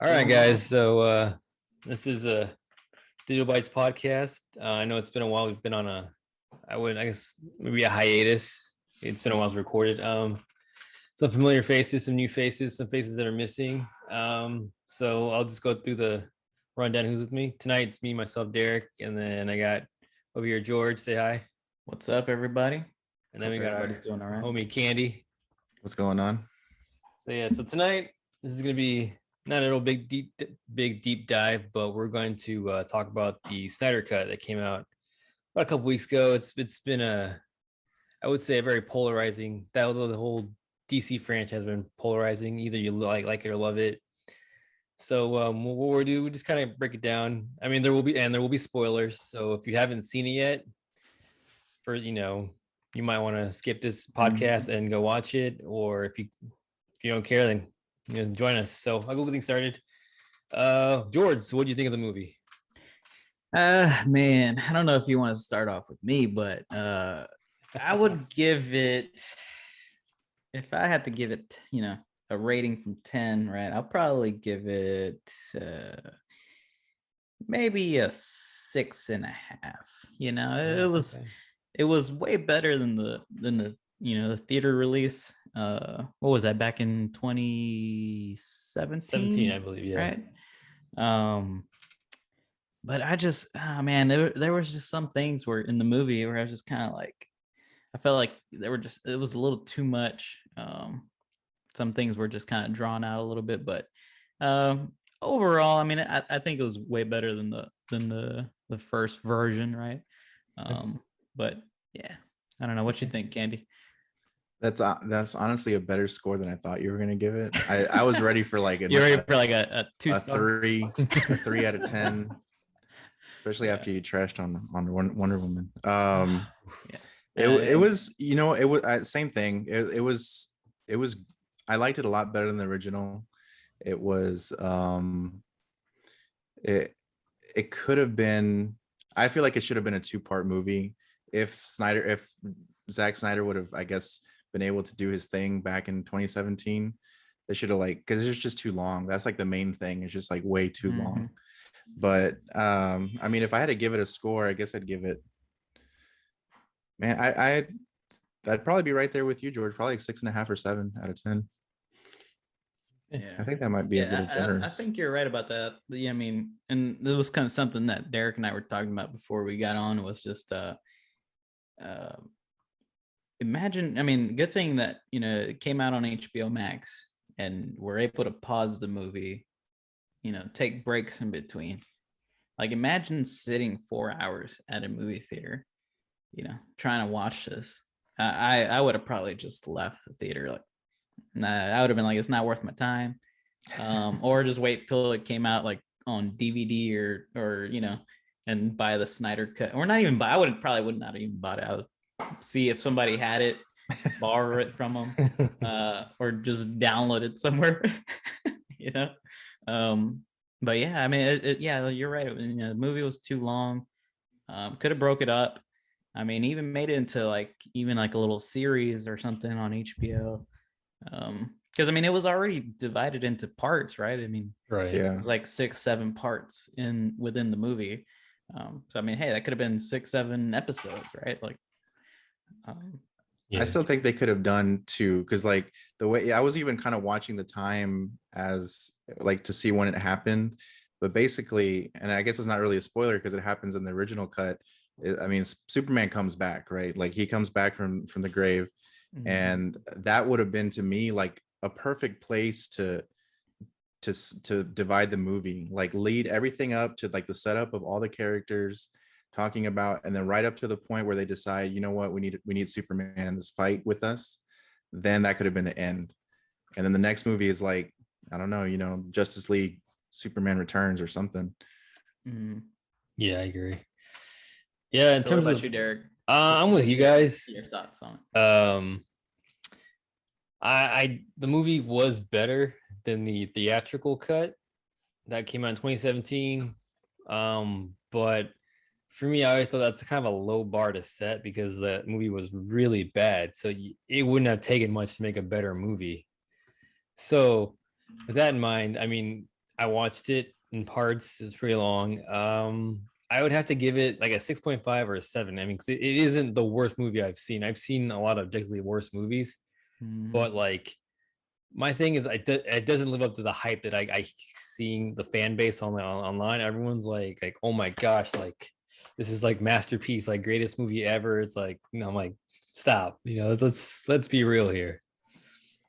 All right, guys. So this is a Digital Bytes podcast. I know it's been a while. We've been on I guess maybe a hiatus. It's been a while since we recorded. Some familiar faces, some new faces, some faces that are missing. So I'll just go through the rundown. Who's with me tonight? It's me, myself, Derek, and then I got over here George. Say hi. What's up, everybody? And then we got our doing all right. homie Candy. What's going on? So yeah, so tonight this is gonna be not a real big deep dive, but we're going to talk about the Snyder Cut that came out about a couple weeks ago. It's been I would say a very polarizing. The whole DC franchise has been polarizing. Either you like it or love it. So what we'll do, we just kind of break it down. I mean, there will be spoilers. So if you haven't seen it yet, you might want to skip this podcast and go watch it, or if you don't care, then join us. So I'll go get things started. George, so what do you think of the movie? Man, I don't know if you want to start off with me, but I would give it, if I had to give it, a rating from 10, right? I'll probably give it maybe a 6.5. It was way better than the the theater release. What was that, back in 2017? I believe, yeah. Right. But I just, man, there was just some things where in the movie where I was just kind of like, I felt like it was a little too much. Some things were just kind of drawn out a little bit, but overall, I mean, I think it was way better than the first version, right? But yeah, I don't know what you think, Candy. That's honestly a better score than I thought you were gonna give it. I was ready for like you're ready for like a 2-star? a 3 out of 10, especially after you trashed on Wonder Woman. It was same thing. It was I liked it a lot better than the original. It was it could have been. I feel like it should have been a 2-part movie. If Zack Snyder would have, I guess, been able to do his thing back in 2017, they should have, because it's just too long. That's like the main thing. It's just like way too long. But I mean, if I had to give it a score, I guess I'd give it, man, I'd probably be right there with you, George. Probably like 6.5 or 7 out of 10. Yeah, I think that might be a little generous. I think you're right about that. Yeah, I mean, and it was kind of something that Derek and I were talking about before we got on, was just imagine, I mean, good thing that it came out on HBO Max and we're able to pause the movie, take breaks in between. Like, imagine sitting 4 hours at a movie theater, trying to watch this. I would have probably just left the theater. Like, nah, I would have been like, it's not worth my time. Or just wait till it came out like on DVD or and buy the Snyder Cut, or not even buy. I would not even bought it. I would see if somebody had it, borrow it from them, or just download it somewhere. But yeah, I mean, yeah, you're right. The movie was too long. Could have broke it up. I mean, even made it into like a little series or something on HBO. Because I mean, it was already divided into parts, right? I mean, right, yeah, it was like 6-7 parts within the movie. So I mean, hey, that could have been 6-7 episodes, right? Like, I still think they could have done 2, because like the way I was even kind of watching the time as like to see when it happened, but basically, and I guess it's not really a spoiler because it happens in the original cut. I mean, Superman comes back, right? Like, he comes back from the grave. And that would have been, to me, like a perfect place to divide the movie, like lead everything up to like the setup of all the characters talking about, and then right up to the point where they decide, you know what, we need Superman in this fight with us. Then that could have been the end. And then the next movie is like, I don't know, Justice League Superman Returns or something. Yeah, I agree. Yeah, in terms of you, Derek, I'm with you guys. Your thoughts on it? The movie was better than the theatrical cut that came out in 2017. But for me, I always thought that's kind of a low bar to set, because the movie was really bad. So it wouldn't have taken much to make a better movie. So with that in mind, I mean, I watched it in parts. It was pretty long. I would have to give it like a 6.5 or a 7. I mean, 'cause it isn't the worst movie I've seen. I've seen a lot of objectively worse movies, but like my thing is, it doesn't live up to the hype that I seeing the fan base online. Everyone's like, oh my gosh, like this is like masterpiece, like greatest movie ever. It's like, I'm like, stop, let's be real here.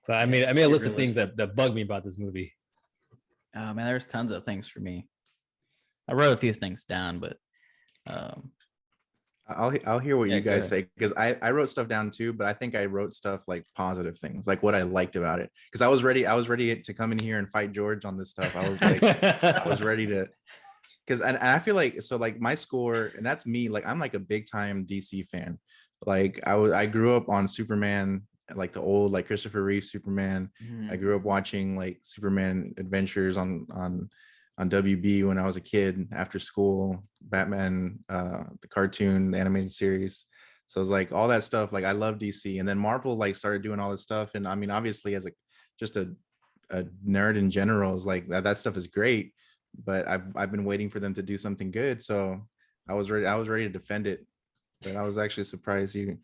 So I made a list of things that bug me about this movie. Oh man, there's tons of things for me. I wrote a few things down, but I'll hear what you guys say, because I wrote stuff down too, but I think I wrote stuff like positive things, like what I liked about it, because I was ready to come in here and fight George on this stuff. I was like, I was ready to, because and I feel like, so like my score, and that's me, like I'm like a big time DC fan. Like I grew up on Superman, like the old like Christopher Reeve Superman. I grew up watching like Superman Adventures on WB when I was a kid after school, Batman, the cartoon, the animated series. So it was like all that stuff. Like I love DC, and then Marvel like started doing all this stuff. And I mean, obviously, as just a nerd in general, is like that stuff is great. But I've been waiting for them to do something good. So I was ready to defend it. But I was actually surprised you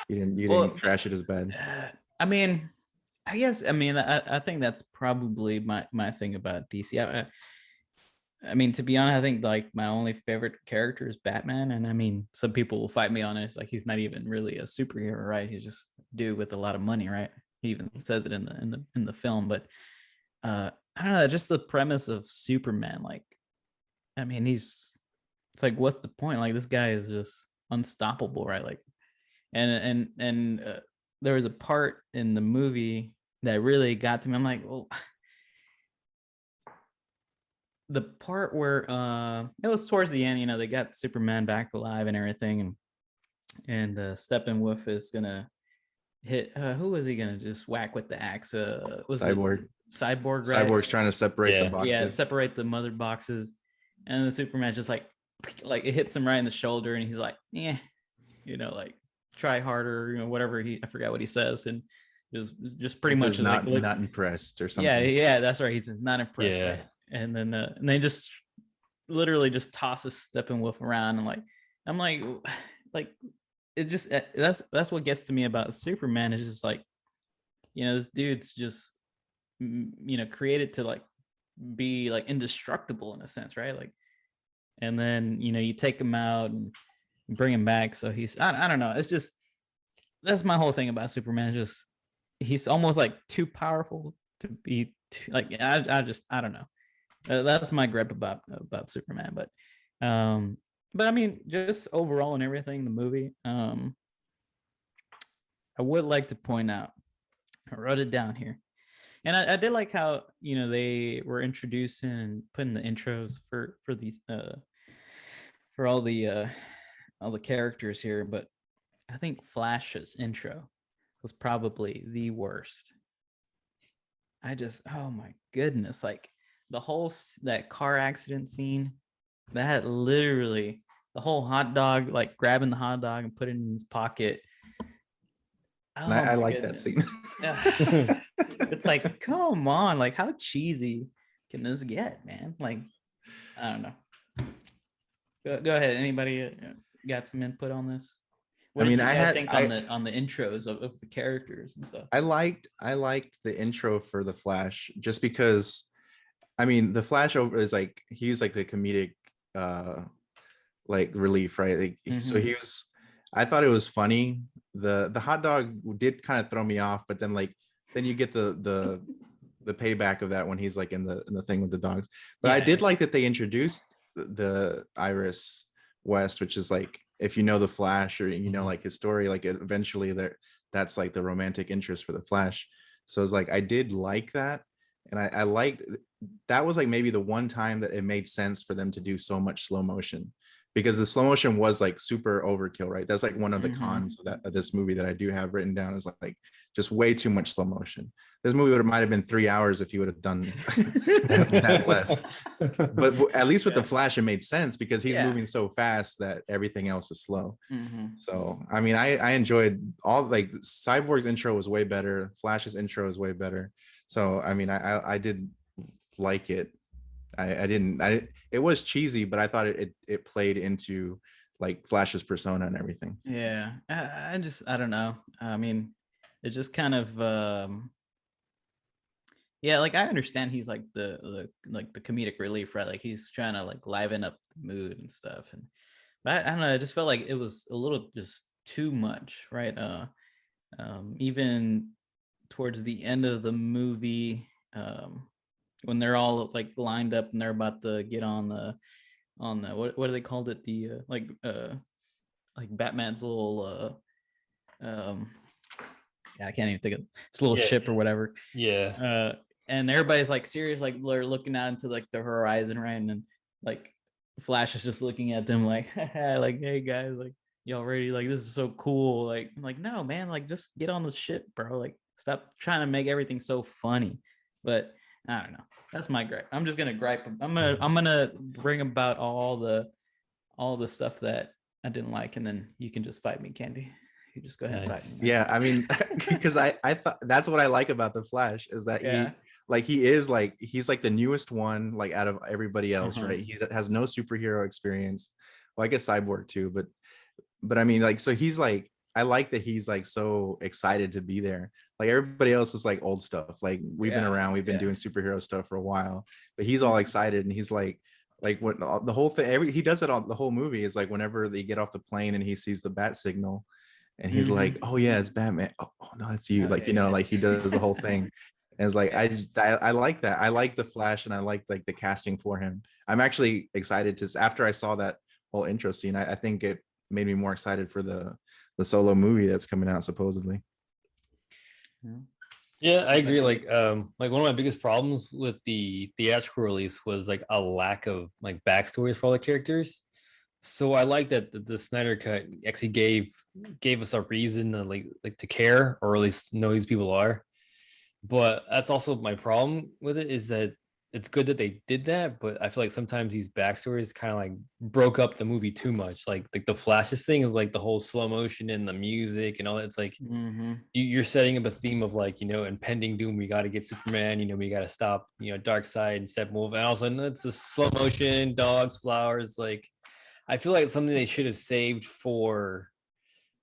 didn't trash it as bad. I mean, I guess I think that's probably my thing about DC. I mean, to be honest, I think like my only favorite character is Batman, and I mean, some people will fight me on it. It's like he's not even really a superhero, right? He's just a dude with a lot of money, right? He even says it in the film. But I don't know, just the premise of Superman. Like, I mean, it's like, what's the point? Like, this guy is just unstoppable, right? Like, and there was a part in the movie that really got to me. I'm like, well, the part where it was towards the end, they got Superman back alive and everything, and Steppenwolf is gonna hit who was he gonna just whack with the axe? Was Cyborg. Cyborg, right? Cyborg's trying to separate the boxes. Yeah, separate the mother boxes, and the Superman just like it hits him right in the shoulder, and he's like, yeah, like try harder, whatever I forgot what he says, and just pretty much not like not impressed or something. Yeah, that's right. He says not impressed. Yeah. Right? And then and they just literally just tosses Steppenwolf around, and like I'm like it just that's what gets to me about Superman is just like this dude's just created to like be like indestructible in a sense, right? Like, and then you take him out and bring him back, so he's I don't know. It's just that's my whole thing about Superman. Just he's almost like too powerful to be like I don't know. That's my gripe about Superman, but I mean, just overall and everything, the movie. I would like to point out, I wrote it down here, and I did like how they were introducing and putting the intros for these for all the characters here, but I think Flash's intro was probably the worst. Oh my goodness, like. The whole that car accident scene, that literally the whole hot dog, like grabbing the hot dog and putting it in his pocket. And I like that scene. It's like, come on, like how cheesy can this get, man? Like, I don't know. Go ahead. Anybody got some input on this? What did you guys think on the intros of the characters and stuff? I liked the intro for the Flash just because. I mean, the Flash is like he was like the comedic like relief, right? Like, so he was. I thought it was funny. The hot dog did kind of throw me off, but then you get the payback of that when he's like in the thing with the dogs. But I did like that they introduced the Iris West, which is like if you know the Flash or like his story, like eventually that's like the romantic interest for the Flash. So it's like I did like that. And I liked that was like maybe the one time that it made sense for them to do so much slow motion, because the slow motion was like super overkill, right? That's like one of the cons of this movie that I do have written down is like just way too much slow motion. This movie might have been 3 hours if you would have done that less. But at least with the Flash, it made sense because he's moving so fast that everything else is slow. So I mean, I enjoyed all like Cyborg's intro was way better. Flash's intro is way better. So I mean, I did like it. I didn't. It was cheesy, but I thought it played into like Flash's persona and everything. Yeah, I don't know. I mean, it's just kind of yeah, like I understand he's like the like the comedic relief, right? Like he's trying to like liven up the mood and stuff. And but I don't know, I just felt like it was a little just too much, right? Even towards the end of the movie, when they're all like lined up and they're about to get on the what do they called it? The like Batman's little yeah, I can't even think of this little Yeah, ship or whatever. yeah, And everybody's like serious, like they're looking out into like the horizon, right? And then like Flash is just looking at them like, like, hey guys, like y'all ready? Like this is so cool. Like, I'm like, no, man, like just get on the ship, bro. Like, stop trying to make everything so funny. But I don't know. That's my gripe. I'm just gonna gripe. I'm gonna bring about all the stuff that I didn't like, and then you can just fight me, Candy. You just go ahead and fight nice. me. Yeah, I mean, because I thought that's what I like about the Flash is that Yeah. he's like the newest one like out of everybody else, right? He has no superhero experience. Well, I guess Cyborg too, but I mean, like, so he's like, I like that he's like so excited to be there. Like everybody else is like old stuff. Like we've been Yeah, around, we've been yeah. doing superhero stuff for a while, but he's all excited and he's like when the whole thing, he does it on the whole movie is like whenever they get off the plane and he sees the bat signal and he's like, oh yeah, it's Batman. Oh no, that's you. Oh, Like, yeah, yeah. like he does the whole thing. And it's like, Yeah. I like that. I like the Flash and I like the casting for him. I'm actually excited to, after I saw that whole intro scene, I think it made me more excited for the solo movie that's coming out supposedly. Yeah, I agree. Like one of my biggest problems with the theatrical release was like a lack of like backstories for all the characters. So I like that the Snyder Cut actually gave us a reason to like to care or at least know who these people are. But that's also my problem with it is that it's good that they did that, but I feel like sometimes these backstories kind of like broke up the movie too much. Like the Flashes thing is like the whole slow motion and the music and all that. It's like you're setting up a theme of like, impending doom. We got to get Superman. We got to stop, Dark Side and Steppenwolf. And all of a sudden, it's a slow motion, dogs, flowers. Like, I feel like it's something they should have saved for,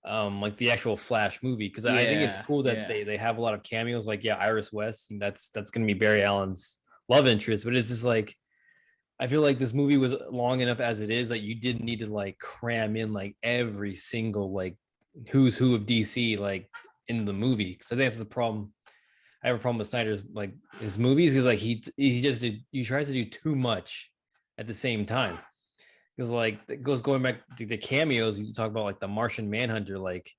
like the actual Flash movie because I think it's Yeah, cool that yeah. they have a lot of cameos. Like, yeah, Iris West, and that's gonna be Barry Allen's love interest. But it's just like I feel like this movie was long enough as it is that you didn't need to like cram in like every single like who's who of DC like in the movie because I think that's the problem. I have a problem with Snyder's like his movies because like he tries to do too much at the same time because like it goes going back to the cameos you talk about like the Martian Manhunter. Like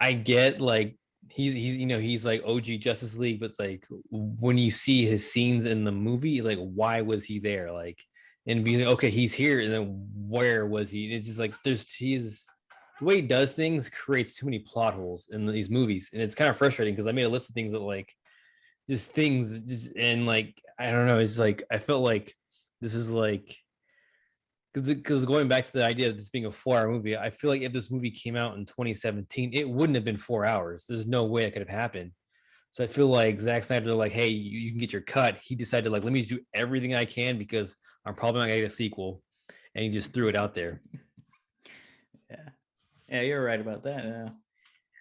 I get like he's like OG Justice League, but like when you see his scenes in the movie, like why was he there? Like and be like, okay, he's here, and then where was he? It's just like he's the way he does things creates too many plot holes in these movies, and it's kind of frustrating because I made a list of things that like just things just and like I don't know, it's like I felt like this is like because going back to the idea of this being a 4-hour movie, I feel like if this movie came out in 2017, it wouldn't have been 4 hours. There's no way it could have happened. So I feel like Zack Snyder, like, hey, you can get your cut. He decided, like, let me do everything I can because I'm probably not gonna get a sequel, and he just threw it out there. Yeah, yeah, you're right about that.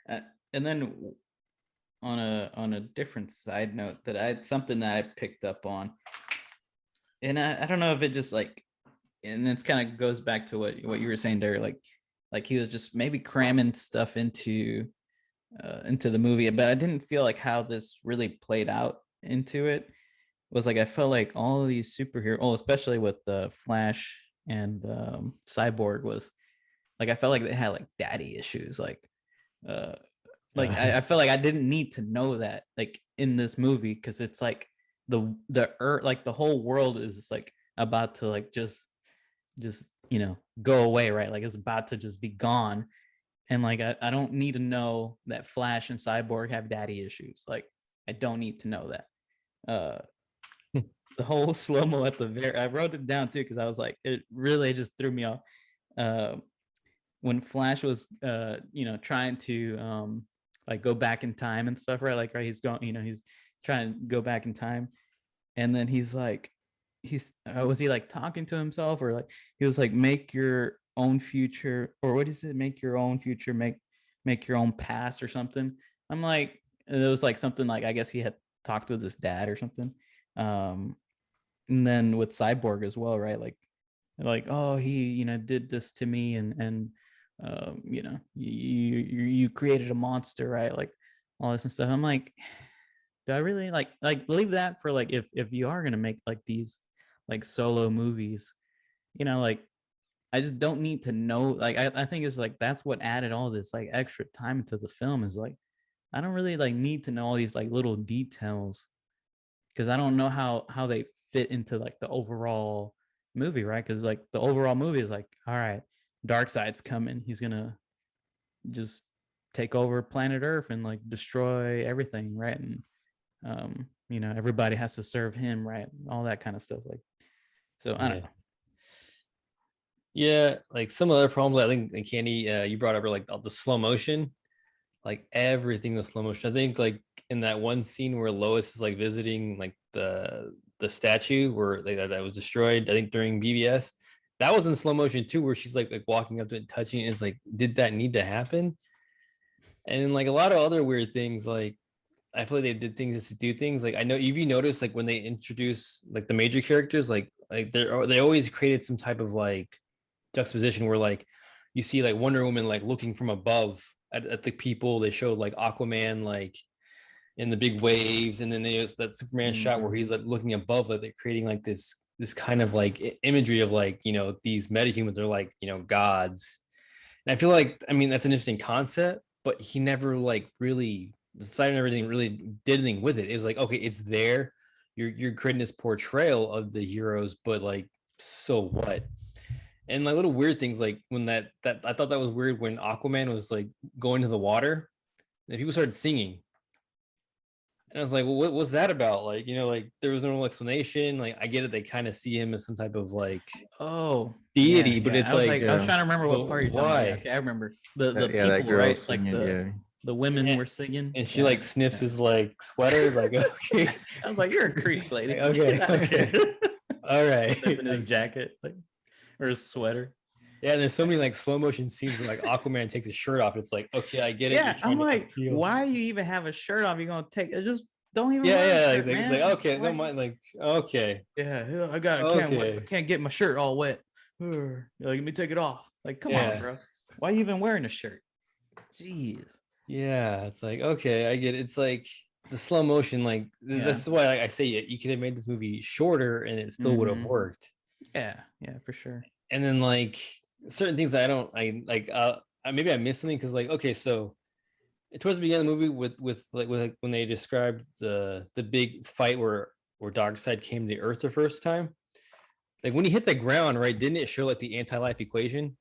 And then on a different side note, that I something that I picked up on, and I don't know if it just like, and it's kind of goes back to what you were saying there, like he was just maybe cramming stuff into the movie, but I didn't feel like how this really played out into it was like I felt like all of these superhero, oh, especially with the Flash and Cyborg, was like I felt like they had like daddy issues, uh I felt like I didn't need to know that like in this movie because it's like the earth, like the whole world is like about to like just go away, right? Like it's about to just be gone, and like I don't need to know that Flash and Cyborg have daddy issues. Like I don't need to know that. The whole slow mo at the very, I wrote it down too because I was like, it really just threw me off. Uh, when Flash was, trying to like go back in time and stuff, right? Like, right, he's going, he's trying to go back in time, and then he's like, was he like talking to himself, or like he was like, make your own future, or what is it, make your own future, make your own past or something. I'm like, it was like something like, I guess he had talked with his dad or something. And then with Cyborg as well, right? Like, oh, he, did this to me, and you created a monster, right? Like all this and stuff. I'm like, do I really like leave that for like, if you are gonna make like these like solo movies, like, I just don't need to know. Like, I think it's like, that's what added all this like extra time into the film, is like, I don't really like need to know all these like little details, because I don't know how they fit into like the overall movie, right? Because like the overall movie is like, all right, Darkseid's coming, he's gonna just take over planet Earth and like destroy everything, right? And everybody has to serve him, right? All that kind of stuff. Like, so I don't know. Yeah, like some other problems I think, like Candy, you brought up, are like the slow motion. Like everything was slow motion. I think like in that one scene where Lois is like visiting like the statue where that was destroyed, I think during BBS, that was in slow motion too, where she's like walking up to it and touching it. And it's like, did that need to happen? And like a lot of other weird things, like I feel like they did things just to do things. Like I know, if you notice, like when they introduce like the major characters, like they always created some type of like juxtaposition where like you see like Wonder Woman like looking from above at the people. They showed like Aquaman like in the big waves, and then there's that Superman shot where he's like looking above, like they're creating like this kind of like imagery of like, these metahumans are like, gods. And I feel like, I mean, that's an interesting concept, but he never like really decided everything, really did anything with it. It was like, okay, it's there. You're creating this portrayal of the heroes, but like, so what? And like little weird things, like when that I thought that was weird when Aquaman was like going to the water and people started singing. And I was like, well, what was that about? Like, like there was no explanation. Like, I get it, they kind of see him as some type of like deity, but it's I was like, I was trying to remember what part you're talking about. Yeah, okay, I remember the yeah, that people, girl right? singing, Like the women were singing, and she like sniffs his like sweater. Like, okay, I was like, you're a creep, lady. Like, okay. All right. Sniffing his jacket, like, or his sweater. Yeah, and there's so many like slow motion scenes where like Aquaman takes his shirt off. It's like, okay, I get it. Yeah, I'm like, why you even have a shirt off? You're gonna take it, just don't even. It's like, okay, don't mind. Like, okay, yeah, I can't get my shirt all wet. You're like, let me take it off. Like, come on, bro. Why are you even wearing a shirt? Jeez. Yeah, it's like, okay, I get it. It's like the slow motion. Like, this is why I say it. You could have made this movie shorter and it still would have worked. Yeah, for sure. And then like certain things I maybe I missed something, because like, okay, so towards the beginning of the movie with when they described the big fight where Darkseid came to Earth the first time, like when he hit the ground, right, didn't it show like the anti-life equation,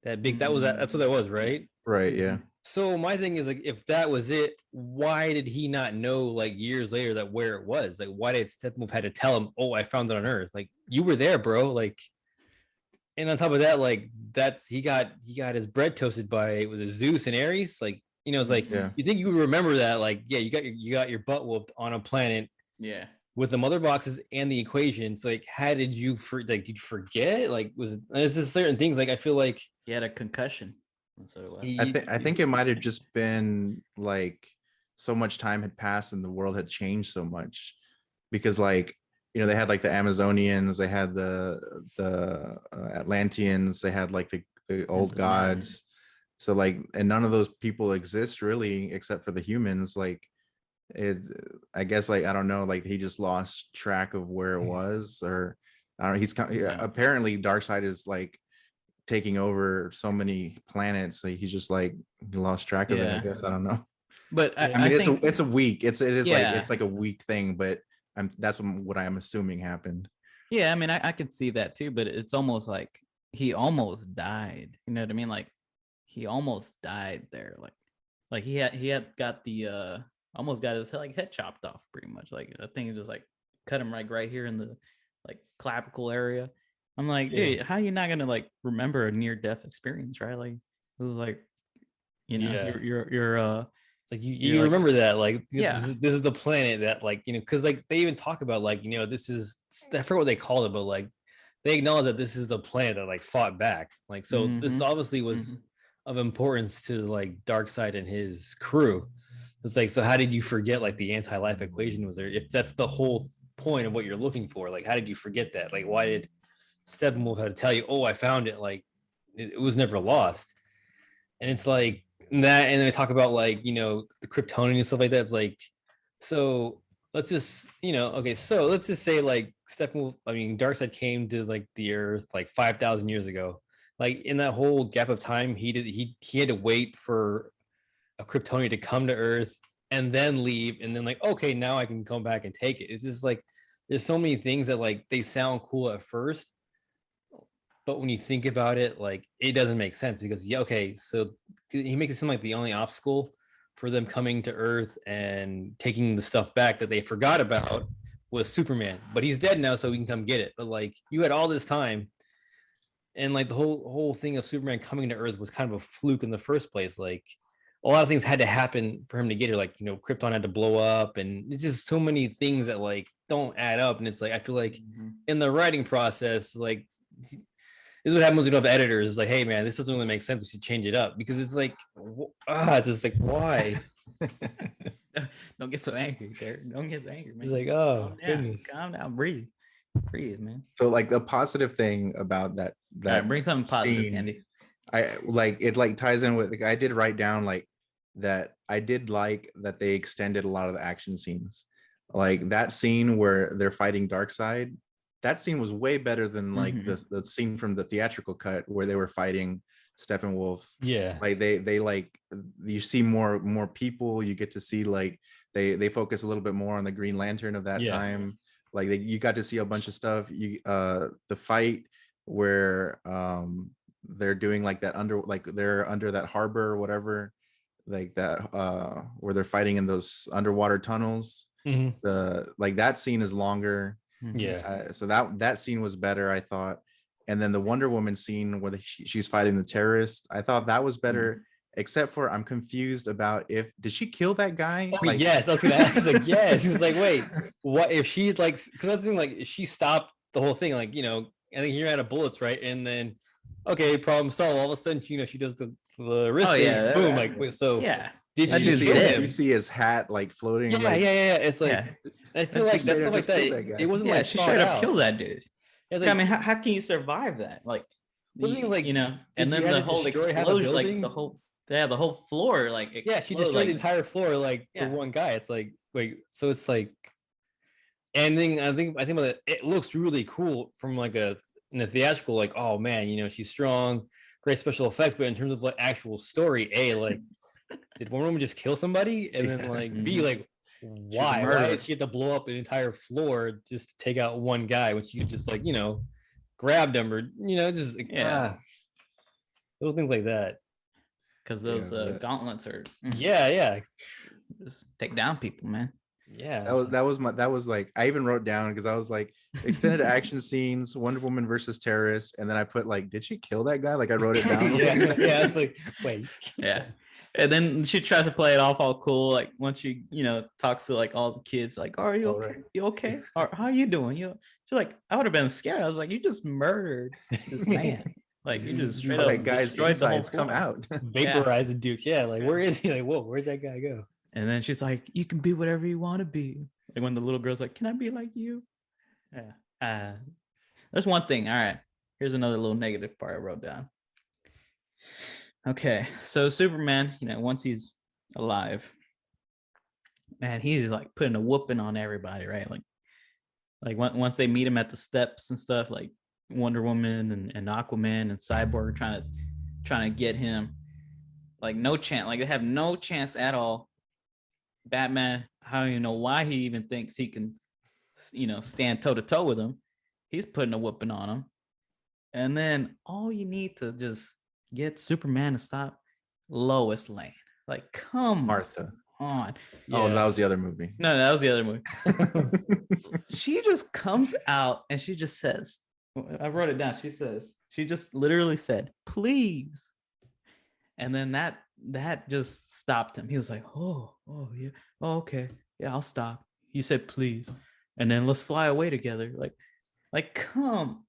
that's what that was, right? Yeah. So my thing is, like, if that was it, why did he not know like years later that where it was? Like, why did Steppenwolf had to tell him, oh, I found it on Earth? Like, you were there, bro. Like, and on top of that, like, he got his bread toasted by, was it Zeus and Ares? Like, it's like, you think you would remember that? Like, yeah, you got your butt whooped on a planet, with the mother boxes and the equation. So like, how did you did you forget? Like, it's just certain things. Like, I feel like he had a concussion. That's what it was. I think it might have just been like so much time had passed and the world had changed so much, because like, they had like the Amazonians, they had the Atlanteans, they had like the old gods. So like, and none of those people exist really except for the humans. Like, I guess, like, I don't know, like he just lost track of where it was, or I don't know. Apparently Darkseid is like taking over so many planets, so he's just like, he lost track of it, I guess. I don't know, but I mean, it's a week, it is like, it's like a weak thing, but that's what I'm assuming happened. Yeah, I mean, I could see that too, but it's almost like he almost died, you know what I mean? Like, he almost died there. Like he had got the almost got his head chopped off, pretty much. Like, I think it just like cut him right here in the like clavicle area. I'm like, dude, how are you not gonna like remember a near death experience, right? Like, it was like, you're It's like you You're like, remember that, like, yeah. this is the planet that, like, because like they even talk about, like, this is, I forget what they called it, but like they acknowledge that this is the planet that like fought back. Like, so this Mhm, obviously was mhm. of importance to like Darkseid and his crew. It's like, so how did you forget like the anti-life equation was there? If that's the whole point of what you're looking for, like, how did you forget that? Like, why did Steppenwolf have to tell you, oh, I found it? Like, it was never lost. And it's like that, and then they talk about, like, the Kryptonian and stuff like that. It's like, so let's just, okay, so let's just say like Steppenwolf, I mean, Darkseid came to like the Earth like 5,000 years ago. Like, in that whole gap of time, he had to wait for a Kryptonian to come to Earth and then leave, and then like, okay, now I can come back and take it. It's just like there's so many things that like they sound cool at first, but when you think about it, like, it doesn't make sense, because yeah, okay, so he makes it seem like the only obstacle for them coming to Earth and taking the stuff back that they forgot about was Superman, but he's dead now, so we can come get it. But like, you had all this time, and like the whole thing of Superman coming to Earth was kind of a fluke in the first place. Like, a lot of things had to happen for him to get here. Like, Krypton had to blow up, and it's just so many things that like don't add up. And it's like, I feel like in the writing process, like, this is what happens when you don't have editors. It's like, hey man, this doesn't really make sense. We should change it up, because it's like, it's just like, why? Don't get so angry, Derek. Don't get so angry, man. It's like, oh calm down, goodness. calm down, breathe, man. So like the positive thing about that All right, bring something positive, scene, Andy. I like it, like ties in with, like, I did write down like that. I did like that they extended a lot of the action scenes, like that scene where they're fighting Darkseid. That scene was way better than like the scene from the theatrical cut where they were fighting Steppenwolf. Yeah, Like they like, you see more people. You get to see, like, they focus a little bit more on the Green Lantern of that time. Like, you got to see a bunch of stuff. The fight where they're doing like that they're under that harbor or whatever, like that where they're fighting in those underwater tunnels. Like that scene is longer. yeah, So that scene was better, I thought. And then the Wonder Woman scene where she's fighting the terrorist, I thought that was better. Except for, I'm confused about, did she kill that guy? oh yes, I was gonna ask. Like, yes, it's like, wait, what if she, like, because I think like she stopped the whole thing, like, I think you're out of bullets, right? And then, okay, problem solved. All of a sudden, she does the wrist thing, yeah, boom, like, wait, so yeah. did That she dude's kill dead. him? You see his hat like floating. Yeah, like, yeah. It's like, I feel like that's straight stuff up like just that. killed that guy. It wasn't Yeah, like she thought straight up out. killed that dude. It's I like, mean, how can you survive that? Like, well, the thing is, like, and then you the have to whole destroy half a explosion, like building? the whole floor, like, yeah, she explode, destroyed like, the entire floor, like, for Yeah. one guy. It's like, wait, so it's like, and then I think about it, it looks really cool from like in a theatrical, like, oh man, she's strong, great special effects, but in terms of like actual story, like, did Wonder Woman just kill somebody? And then like B, like, why did she have to blow up an entire floor just to take out one guy when she could just, like, grabbed him, or just like, little things like that. Because those gauntlets are Yeah, just take down people, man. yeah. That was like, I even wrote down, because I was like, extended action scenes, Wonder Woman versus terrorists, and then I put like, did she kill that guy? Like, I wrote it down. yeah. It's like, wait, Yeah. And then she tries to play it off all cool, like once she, talks to like all the kids, like, "Are you okay? You okay? Or how you doing?" She's like, "I would have been scared." I was like, "You just murdered this man. Like, you just straight up guys' destroyed the whole insides come floor." out. vaporize the Duke. Yeah, like, where is he? Like, whoa, where'd that guy go? And then she's like, "You can be whatever you want to be." Like when the little girl's like, "Can I be like you?" Yeah. There's one thing. All right. Here's another little negative part I wrote down. Okay, so Superman, once he's alive, man, he's like putting a whooping on everybody, right? Like once they meet him at the steps and stuff, like Wonder Woman and Aquaman and Cyborg trying to get him, like, no chance. Like, they have no chance at all. Batman, I don't even know why he even thinks he can, stand toe to toe with him. He's putting a whooping on him, and then all you need to just get Superman to stop Lois Lane. Like, come Martha on. Oh, that was the other movie. No, that was the other movie. She just comes out and she just says, I wrote it down. She just literally said, "Please." And then that that just stopped him. He was like, oh yeah, oh, okay, yeah, I'll stop. He said, please, and then let's fly away together. Like, come.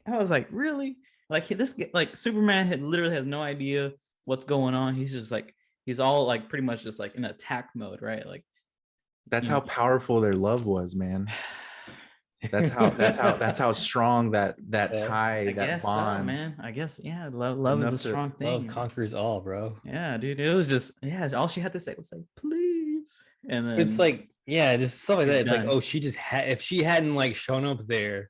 I was like, really? Like this, like Superman had literally has no idea what's going on. He's just like, he's all like pretty much just like in attack mode, right? Like That's how powerful their love was, man. That's how strong that tie, I that guess bond. so, man. I guess love is a strong thing. Love conquers all, bro. Yeah, dude. It was just all she had to say was like, please. And then It's like, yeah, just stuff like that. It's done. like, oh, she just had, if she hadn't like shown up there,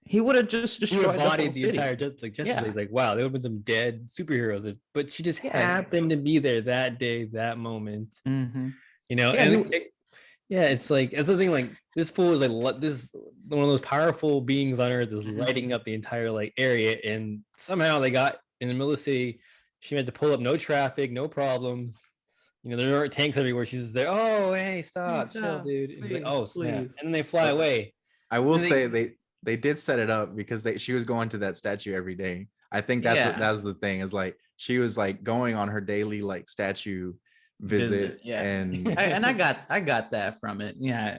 he would have just she destroyed embodied the entire Justice League. It's like, wow, there would have been some dead superheroes, but she just Yeah. happened to be there that day, that moment. Mm-hmm. You know, Yeah, and it's like, it's the thing, like this fool is like, this one of those powerful beings on earth is lighting up the entire like area, and somehow they got in the middle of the city. She had to pull up, no traffic, no problems. You know, there aren't tanks everywhere. She's just there. Oh, hey, stop, chill, dude. And it's like, oh, snap. And then they fly away. I will say they did set it up because she was going to that statue every day. I think that was the thing, is like she was like going on her daily like statue visit. Yeah. And I got that from it. Yeah.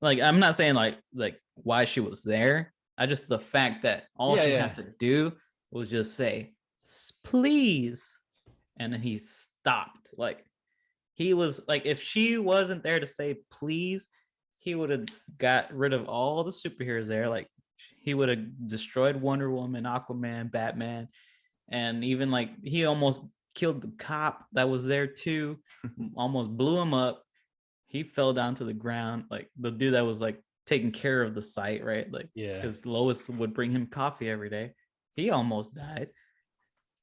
Like I'm not saying like why she was there. I just the fact that all she had to do was just say please, and then he stopped. Like he was like, if she wasn't there to say please, he would have got rid of all the superheroes there. Like he would have destroyed Wonder Woman, Aquaman, Batman, and even like he almost killed the cop that was there too. Almost blew him up. He fell down to the ground. Like the dude that was like taking care of the site, right? Like, because Lois would bring him coffee every day. He almost died.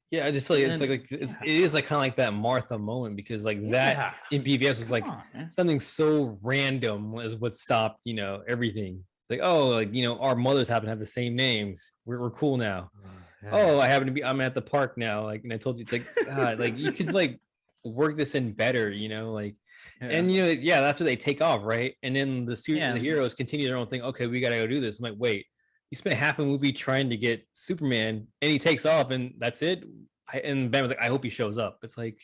Yeah, I just feel like it is like kind of like that Martha moment, because like that in BVS was like something so random is what stopped, you know, everything. Like, oh, like, you know, our mothers happen to have the same names. We're cool now. Oh, I'm at the park now. Like, and I told you, it's like, God, like you could like work this in better, you know, like, and you know, that's what they take off, right? And then the heroes continue their own thing. Okay, we gotta go do this. I'm like, wait, you spent half a movie trying to get Superman, and he takes off, and that's it. And Ben was like, I hope he shows up. It's like,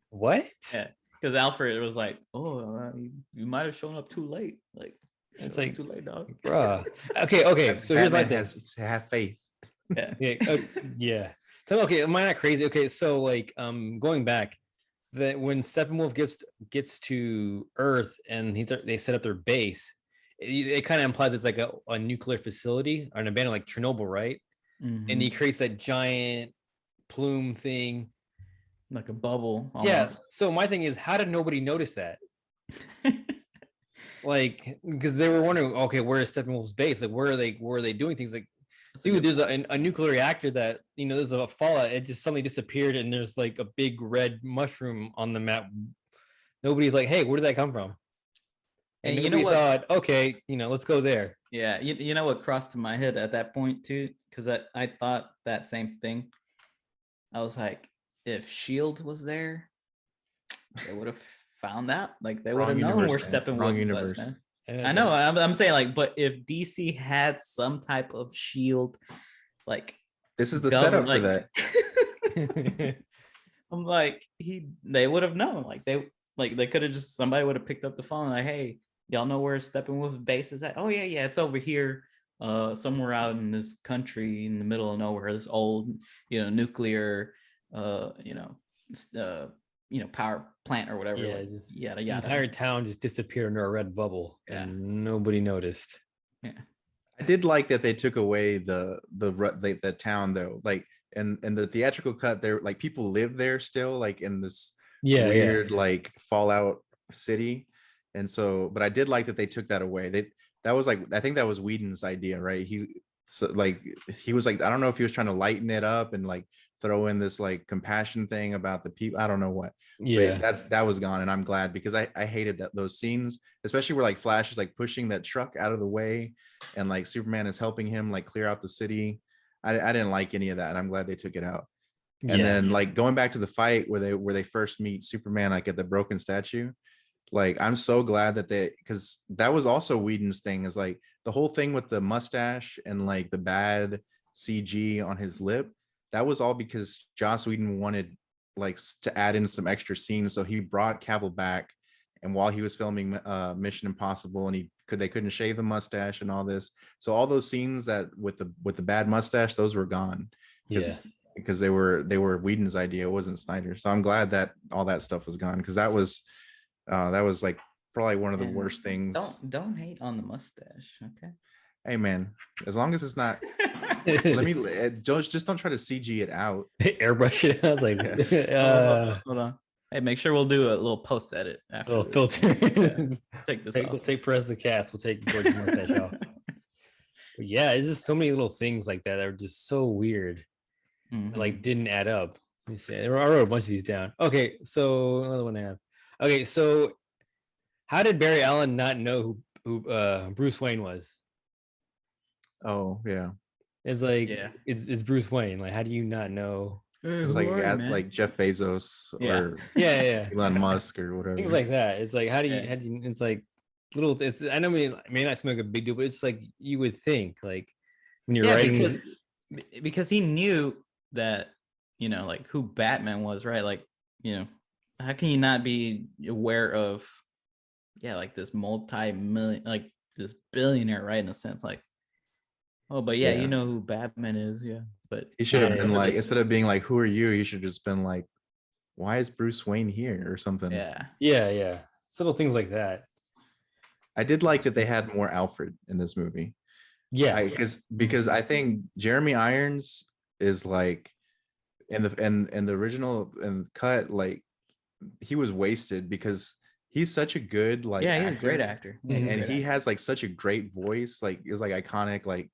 what? Yeah, because Alfred was like, oh, you might have shown up too late. Like, it's like too late, dog. Bruh. Okay. So here's my thing. Have faith. Yeah. So okay, am I not crazy? Okay, so like going back, that when Steppenwolf gets to Earth and they set up their base, it kind of implies it's like a nuclear facility or an abandoned, like Chernobyl, right? Mm-hmm. And he creates that giant plume thing, like a bubble almost. Yeah, so my thing is, how did nobody notice that? Like, because they were wondering, okay, where is Steppenwolf's base? Like, where are they doing things? Like, dude, there's a nuclear reactor that, you know, there's a fallout, it just suddenly disappeared, and there's like a big red mushroom on the map. Nobody's like, hey, where did that come from? And you know what? Thought, okay, you know, let's go there. Yeah, you know what crossed to my head at that point too, because I thought that same thing. I was like, if S.H.I.E.L.D. was there, they would have found out. Like they would have known where Steppenwolf was, man. I know. I'm saying, like, but if DC had some type of S.H.I.E.L.D., like, this is the setup for that. I'm like, they would have known. Like they could have just, somebody would have picked up the phone, like, hey, y'all know where Steppenwolf's base is at? Oh yeah, it's over here, somewhere out in this country in the middle of nowhere. This old, you know, nuclear, power plant or whatever. Yeah, like, just yada. The entire town just disappeared under a red bubble, and nobody noticed. Yeah, I did like that they took away the town though. Like, and the theatrical cut, there, like, people live there still, like in this weird like Fallout city. And so, but I did like that they took that away. That was like, I think that was Whedon's idea, right? He was like, I don't know if he was trying to lighten it up and like throw in this like compassion thing about the people. I don't know what. Yeah, but that was gone, and I'm glad, because I hated those scenes, especially where like Flash is like pushing that truck out of the way, and like Superman is helping him like clear out the city. I didn't like any of that, and I'm glad they took it out. And then like going back to the fight where they first meet Superman, like at the broken statue. Like, I'm so glad that because that was also Whedon's thing, is like the whole thing with the mustache and like the bad CG on his lip. That was all because Joss Whedon wanted to add in some extra scenes. So he brought Cavill back, and while he was filming Mission Impossible, and they couldn't shave the mustache and all this. So all those scenes that with the bad mustache, those were gone because they were Whedon's idea. It wasn't Snyder. So I'm glad that all that stuff was gone, because that was like probably one of the worst things. Don't hate on the mustache, okay? Hey man, as long as it's not. Just don't try to CG it out. Airbrush it. I was like, hold on. Hey, make sure we'll do a little post edit after. A little filter. Take this off. We'll take for us the cast. We'll take George's mustache off. But yeah, it's just so many little things like that are just so weird. Like didn't add up. Let me see. I wrote a bunch of these down. Okay, so another one I have. Okay, so how did Barry Allen not know who Bruce Wayne was? Oh yeah. It's like it's Bruce Wayne. Like, how do you not know? It's like Jeff Bezos or Elon Musk or whatever. Things like that. It's like how do you it's like little it's I know it may not seem like a big deal, but it's like you would think like when you're writing because he knew that, you know, like who Batman was, right? Like, you know, how can you not be aware of like this multi-million, like this billionaire, right? In a sense, like, oh, but you know who Batman is, but he should have been like, instead of being like, who are you? He should have just been like, why is Bruce Wayne here or something? Yeah. Little things like that. I did like that they had more Alfred in this movie. Yeah, because I think Jeremy Irons is like in the original and cut, like he was wasted because he's such a good he's a great actor, and he has like such a great voice, like is like iconic, like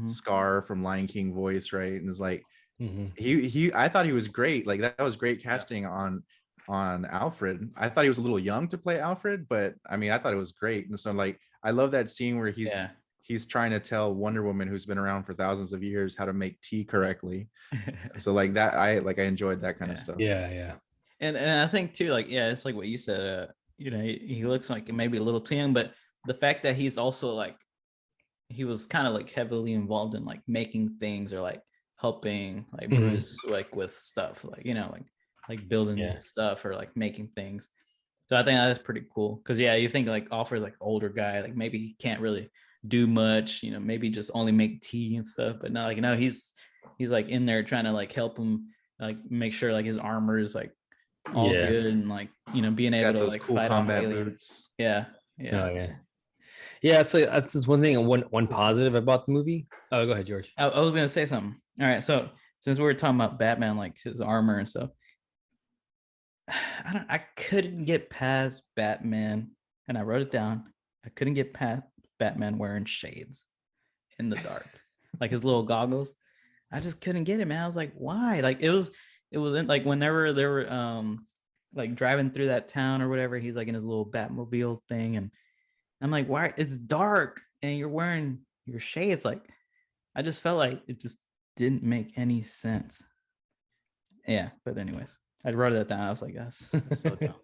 Scar from Lion King voice, right? And it's like I thought he was great. Like that was great casting on Alfred. I thought he was a little young to play Alfred, but I mean I thought it was great. And so like I love that scene where he's trying to tell Wonder Woman, who's been around for thousands of years, how to make tea correctly. So like that I enjoyed that kind of stuff. And I think too, like it's like what you said, you know, he looks like maybe a little too young, but the fact that he's also like he was kind of like heavily involved in like making things or like helping like Bruce like with stuff, like, you know, like building stuff or like making things. So I think that's pretty cool because you think like Alfred's like older guy, like maybe he can't really do much, you know, maybe just only make tea and stuff, but no, like no, he's like in there trying to like help him like make sure like his armor is like all good and like, you know, being able to like cool fight combat off aliens. boots. It's like that's just one thing and one positive about the movie. Oh, go ahead, George. I was gonna say something. All right, so since we were talking about Batman, like his armor and stuff, I couldn't get past Batman, and I wrote it down. I couldn't get past Batman wearing shades in the dark, like his little goggles. I just couldn't get it, man. I was like, why? Like it was in, like whenever they were like driving through that town or whatever, he's like in his little Batmobile thing, and I'm like, why? It's dark and you're wearing your shades. Like, I just felt like it just didn't make any sense. Yeah, but anyways, I wrote that down. I was like, that's so dumb.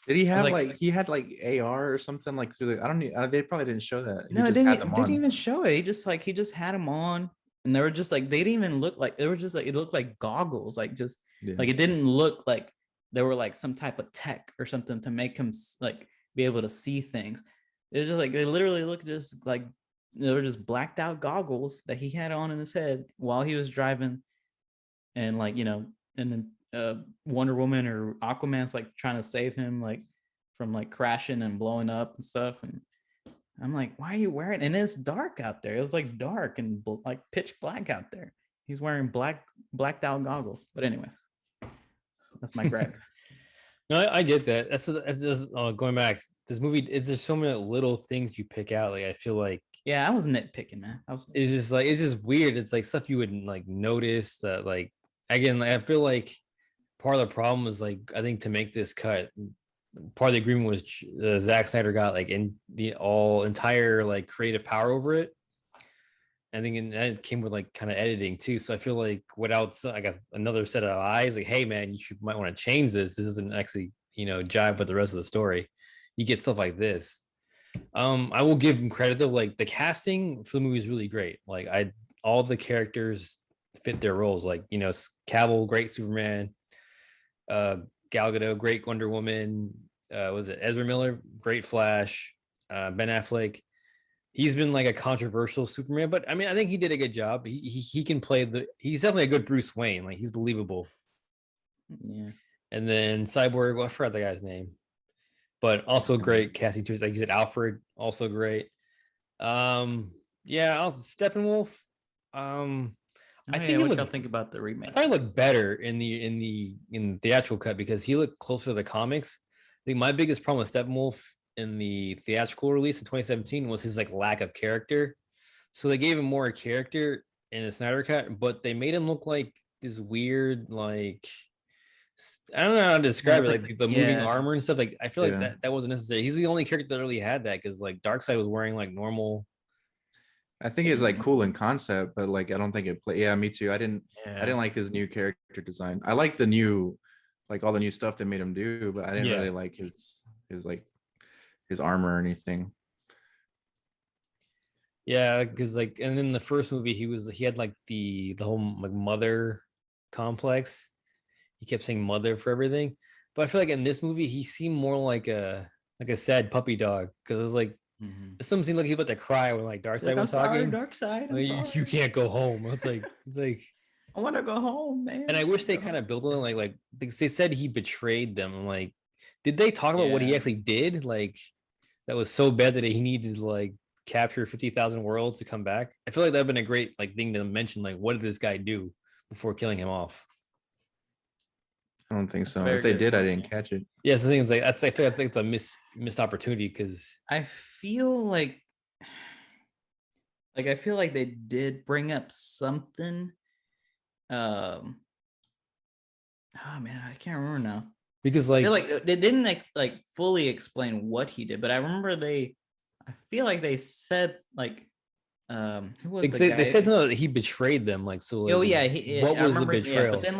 Did he have he had like AR or something like through the? I don't know. They probably didn't show that. No, they didn't even show it. He just had them on, and they were just like they didn't even look like they were just like it looked like goggles, like just like it didn't look like they were like some type of tech or something to make him like be able to see things. It was just like they literally looked just like they were just blacked out goggles that he had on in his head while he was driving, and like, you know, and then Wonder Woman or Aquaman's like trying to save him like from like crashing and blowing up and stuff, and I'm like, why are you wearing? And it's dark out there. It was like dark and like pitch black out there. He's wearing blacked out goggles. But anyways, that's my gripe. No, I get that. That's just going back. This movie, it's just so many little things you pick out. Like I feel like I was nitpicking, man. It's just like it's just weird. It's like stuff you wouldn't like notice. That like again, like, I feel like part of the problem is like I think to make this cut, part of the agreement was Zack Snyder got like in the entire like creative power over it. I think that came with like kind of editing too. So I feel like without I got another set of eyes, like, hey man, might want to change this. This isn't actually, you know, jive with the rest of the story. You get stuff like this. I will give him credit though. Like the casting for the movie is really great. Like all the characters fit their roles. Like, you know, Cavill, great Superman. Gal Gadot, great Wonder Woman. Was it Ezra Miller, great Flash. Ben Affleck. He's been like a controversial Superman, but I mean, I think he did a good job. He can play he's definitely a good Bruce Wayne. Like he's believable. Yeah. And then Cyborg, well, I forgot the guy's name, but also great casting choice. Like you said, Alfred, also great. Yeah, also Steppenwolf. I think what y'all think about the remake? I thought he looked better in the theatrical cut because he looked closer to the comics. I think my biggest problem with Steppenwolf in the theatrical release in 2017 was his like lack of character. So they gave him more character in the Snyder Cut, but they made him look like this weird, like I don't know how to describe it, like the moving armor and stuff. Like I feel like that wasn't necessary. He's the only character that really had that because like Darkseid was wearing like normal. I think it's like cool in concept, but like I don't think it play. Yeah, me too. I didn't like his new character design. I like the new, like all the new stuff they made him do, but I didn't really like his like his armor or anything. Yeah, because like, and in the first movie, he had like the whole like mother complex. He kept saying mother for everything, but I feel like in this movie he seemed more like a sad puppy dog because it was like some seemed like he about to cry when like Darkseid was talking. Darkseid, like, you can't go home. It's like I want to go home, man. And I wish they kind of built on like they said he betrayed them. I'm like, did they talk about what he actually did? Like that was so bad that he needed to like capture 50,000 worlds to come back. I feel like that'd been a great like thing to mention. Like, what did this guy do before killing him off? I don't think so. If they did, I didn't catch it. Yeah, so the thing is like I feel like it's a missed opportunity because I feel like I feel like they did bring up something. Oh man, I can't remember now. Because like they didn't like fully explain what he did, but I remember I feel like they said like who was the guy? They said something that he betrayed them. Like so. Like, what was the betrayal? But then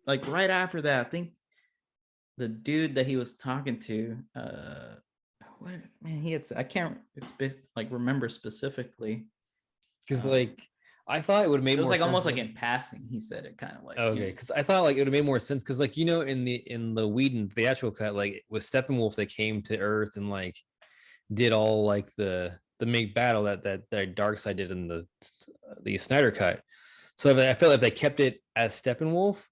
like right after that, I think the dude that he was talking to, what man he had, I can't like remember specifically. Because like I thought it would have made it was more like almost sense like in passing. He said it kind of like okay, because I thought like it would have made more sense because like in the Whedon theatrical cut, like it was Steppenwolf that came to Earth and like did all like the big battle that Darkseid did in the Snyder cut. So I feel like if they kept it as Steppenwolf,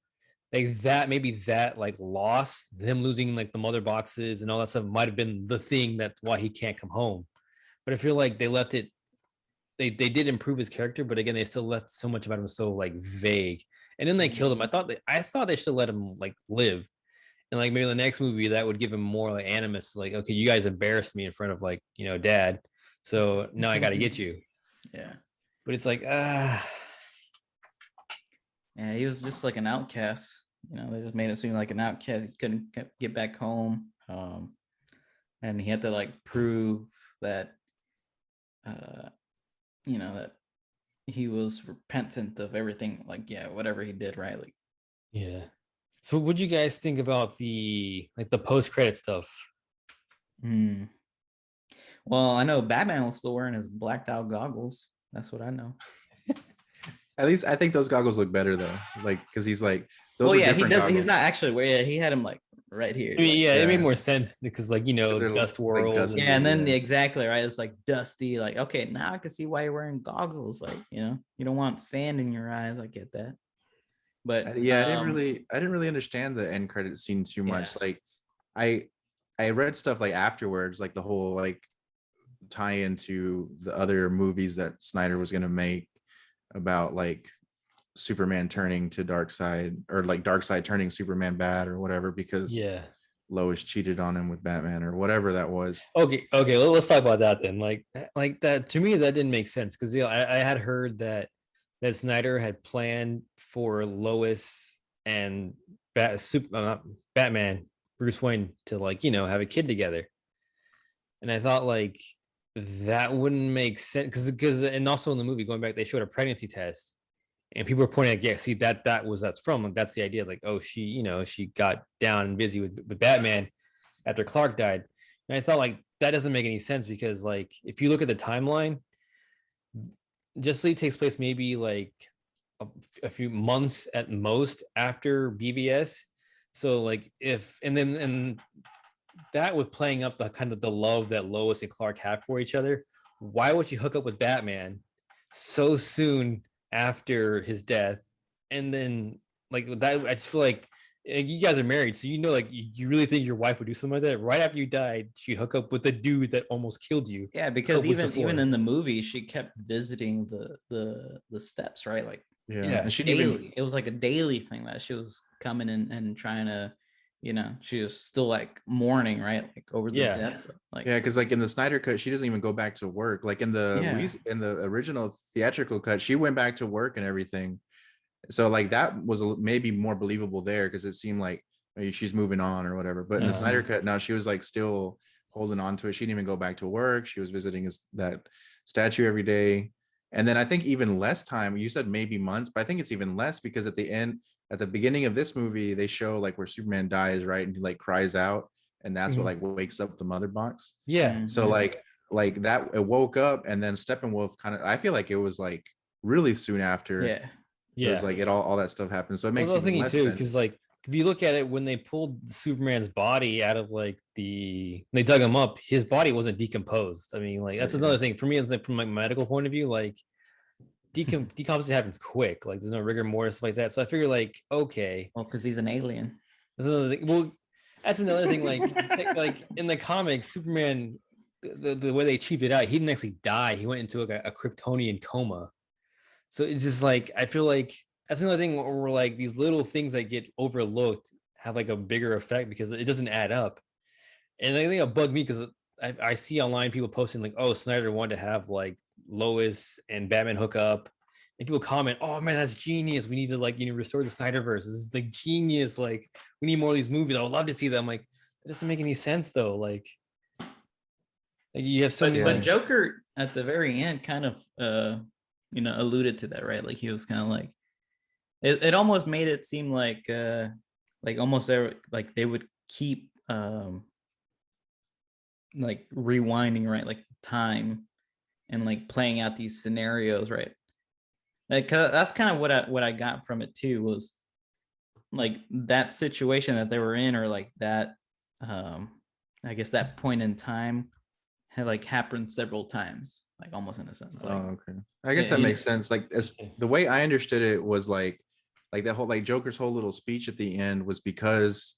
like that maybe that like loss, them losing like the mother boxes and all that stuff might have been the thing that's why he can't come home. But I feel like they left it. They did improve his character, but again, they still left so much about him so like vague. And then they killed him. I thought they should let him like live. And like maybe the next movie that would give him more like animus, like, okay, you guys embarrassed me in front of like, dad. So now I gotta get you. Yeah. But it's like yeah, he was just like an outcast. They just made it seem like an outcast. He couldn't get back home. And he had to like prove that that he was repentant of everything, like whatever he did, right? Like so what'd you guys think about the post-credit stuff? Well, I know Batman was still wearing his blacked out goggles. That's what I know. At least I think those goggles look better though, like because he's like those he does goggles. He's not actually wearing he had him like right here. I mean, it made more sense because like dust world like and then exactly right, it's like dusty, like okay, now I can see why you're wearing goggles, like you don't want sand in your eyes. I get that, but I didn't really understand the end credit scene too much. Like I read stuff like afterwards, like the whole like tie into the other movies that Snyder was going to make about like Superman turning to Darkseid, or like Darkseid turning Superman bad or whatever, because Lois cheated on him with Batman or whatever that was. Okay, let's talk about that then. Like that, to me that didn't make sense because I had heard that Snyder had planned for Lois and Batman, Bruce Wayne, to like have a kid together, and I thought like that wouldn't make sense because and also in the movie going back, they showed a pregnancy test. And people were pointing out, see that's the idea. Like, oh, she got down and busy with Batman after Clark died. And I thought like that doesn't make any sense because like if you look at the timeline, Justice League takes place maybe like a few months at most after BVS. So like and that with playing up the kind of the love that Lois and Clark have for each other, why would you hook up with Batman so soon after his death? And then like that, I just feel like you guys are married, so like you really think your wife would do something like that? Right after you died, she'd hook up with the dude that almost killed you. Yeah, because even in the movie, she kept visiting the steps, right? Like Yeah, and she didn't daily. even. It was like a daily thing that she was coming and trying to, she was still like mourning, right? Like over the death. Like Yeah, because like in the Snyder cut, she doesn't even go back to work. Like in the original theatrical cut, she went back to work and everything. So like that was maybe more believable there because it seemed like maybe she's moving on or whatever. But in the Snyder cut, now she was like still holding on to it. She didn't even go back to work. She was visiting that statue every day. And then I think even less time. You said maybe months, but I think it's even less because at the beginning of this movie, they show like where Superman dies, right? And he like cries out, and that's what like wakes up the mother box. Yeah. So like that, it woke up, and then Steppenwolf kind of. I feel like it was like really soon after. Yeah. Because like all that stuff happened. So it makes even less too, sense. because like if you look at it, when they pulled Superman's body out of like they dug him up, his body wasn't decomposed. I mean, like that's another thing for me. It's like from like medical point of view, like decomposition happens quick. Like there's no rigor mortis stuff like that. So I figure like okay, well, because he's an alien. That's another thing. Well, that's another thing. Like in the comics, Superman, the way they cheaped it out, he didn't actually die. He went into like a Kryptonian coma. So it's just like I feel like that's another thing where like these little things that get overlooked have like a bigger effect because it doesn't add up. And I think it bugged me because I see online people posting like, "Oh, Snyder wanted to have like Lois and Batman hook up," and people comment, "Oh man, that's genius. We need to like restore the Snyderverse. This is like genius. Like we need more of these movies. I would love to see them." Like that doesn't make any sense though. Like you have so many. But Joker at the very end kind of alluded to that, right? Like he was kind of like it almost made it seem like almost there like they would keep like rewinding, right? Like time and like playing out these scenarios, right? Like that's kind of what I got from it too, was like that situation that they were in, or like that I guess that point in time had like happened several times, like almost in a sense. Like, okay, I guess that makes sense. Like as the way I understood it was like that whole like Joker's whole little speech at the end was because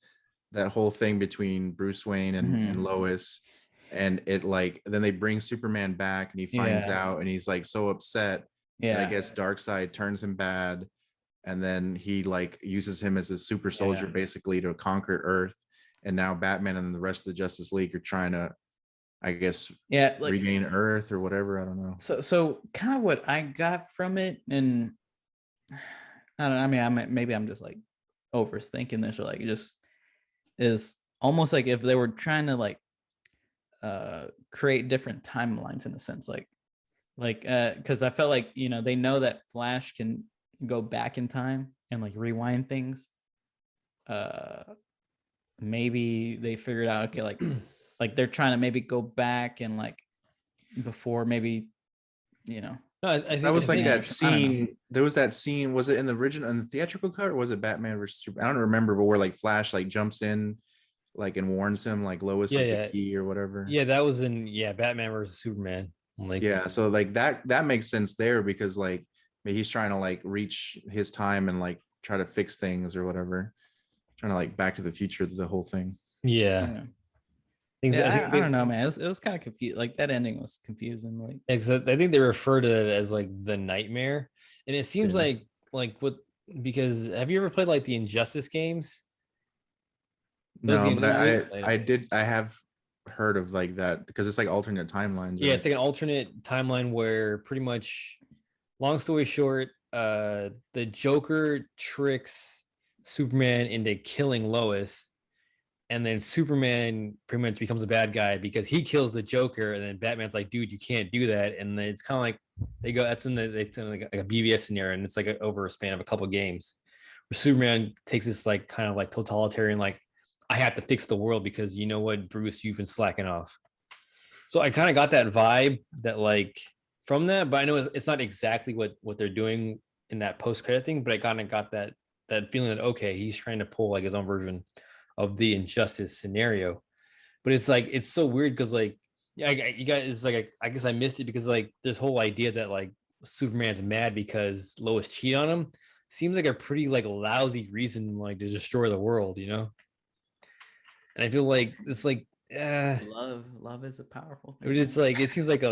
that whole thing between Bruce Wayne and Lois, and it like then they bring Superman back and he finds out and he's like so upset. And I guess Darkseid turns him bad, and then he like uses him as a super soldier basically to conquer Earth. And now Batman and the rest of the Justice League are trying to, I guess, like, regain Earth or whatever. I don't know. So kind of what I got from it, and I don't know. I mean, maybe I'm just like overthinking this, or like it just is almost like if they were trying to like create different timelines in a sense, like because I felt like they know that Flash can go back in time and like rewind things. Maybe they figured out, okay, like like they're trying to maybe go back and like before maybe No, I think that was like that scene. There was that scene. Was it in the original, in the theatrical cut, or was it Batman versus Superman? I don't remember, but where like Flash like jumps in, like and warns him like Lois is the key or whatever. Yeah, that was in Batman versus Superman. Like so like that makes sense there because like maybe he's trying to like reach his time and like try to fix things or whatever, trying to like Back to the Future the whole thing. Yeah. I don't know, man. It was kind of confused. Like that ending was confusing. Like, except I think they refer to it as like the nightmare, and it seems like what, because have you ever played like the Injustice games? No, but I have heard of like that because it's like alternate timelines. Yeah, it's like an alternate timeline where pretty much, long story short, the Joker tricks Superman into killing Lois. And then Superman pretty much becomes a bad guy because he kills the Joker. And then Batman's like, dude, you can't do that. And then it's kind of like they go, that's when they like a BBS scenario. And it's like over a span of a couple of games where Superman takes this like kind of like totalitarian, like, I have to fix the world because you know what, Bruce, you've been slacking off. So I kind of got that vibe that like from that, but I know it's not exactly what they're doing in that post credit thing, but I kind of got that feeling that okay, he's trying to pull like his own version of the Injustice scenario. But it's like it's so weird because like you guys, it's like I guess I missed it because like this whole idea that like Superman's mad because Lois cheated on him seems like a pretty like lousy reason like to destroy the world, you know. And I feel like it's like Love is a powerful thing. it's like it seems like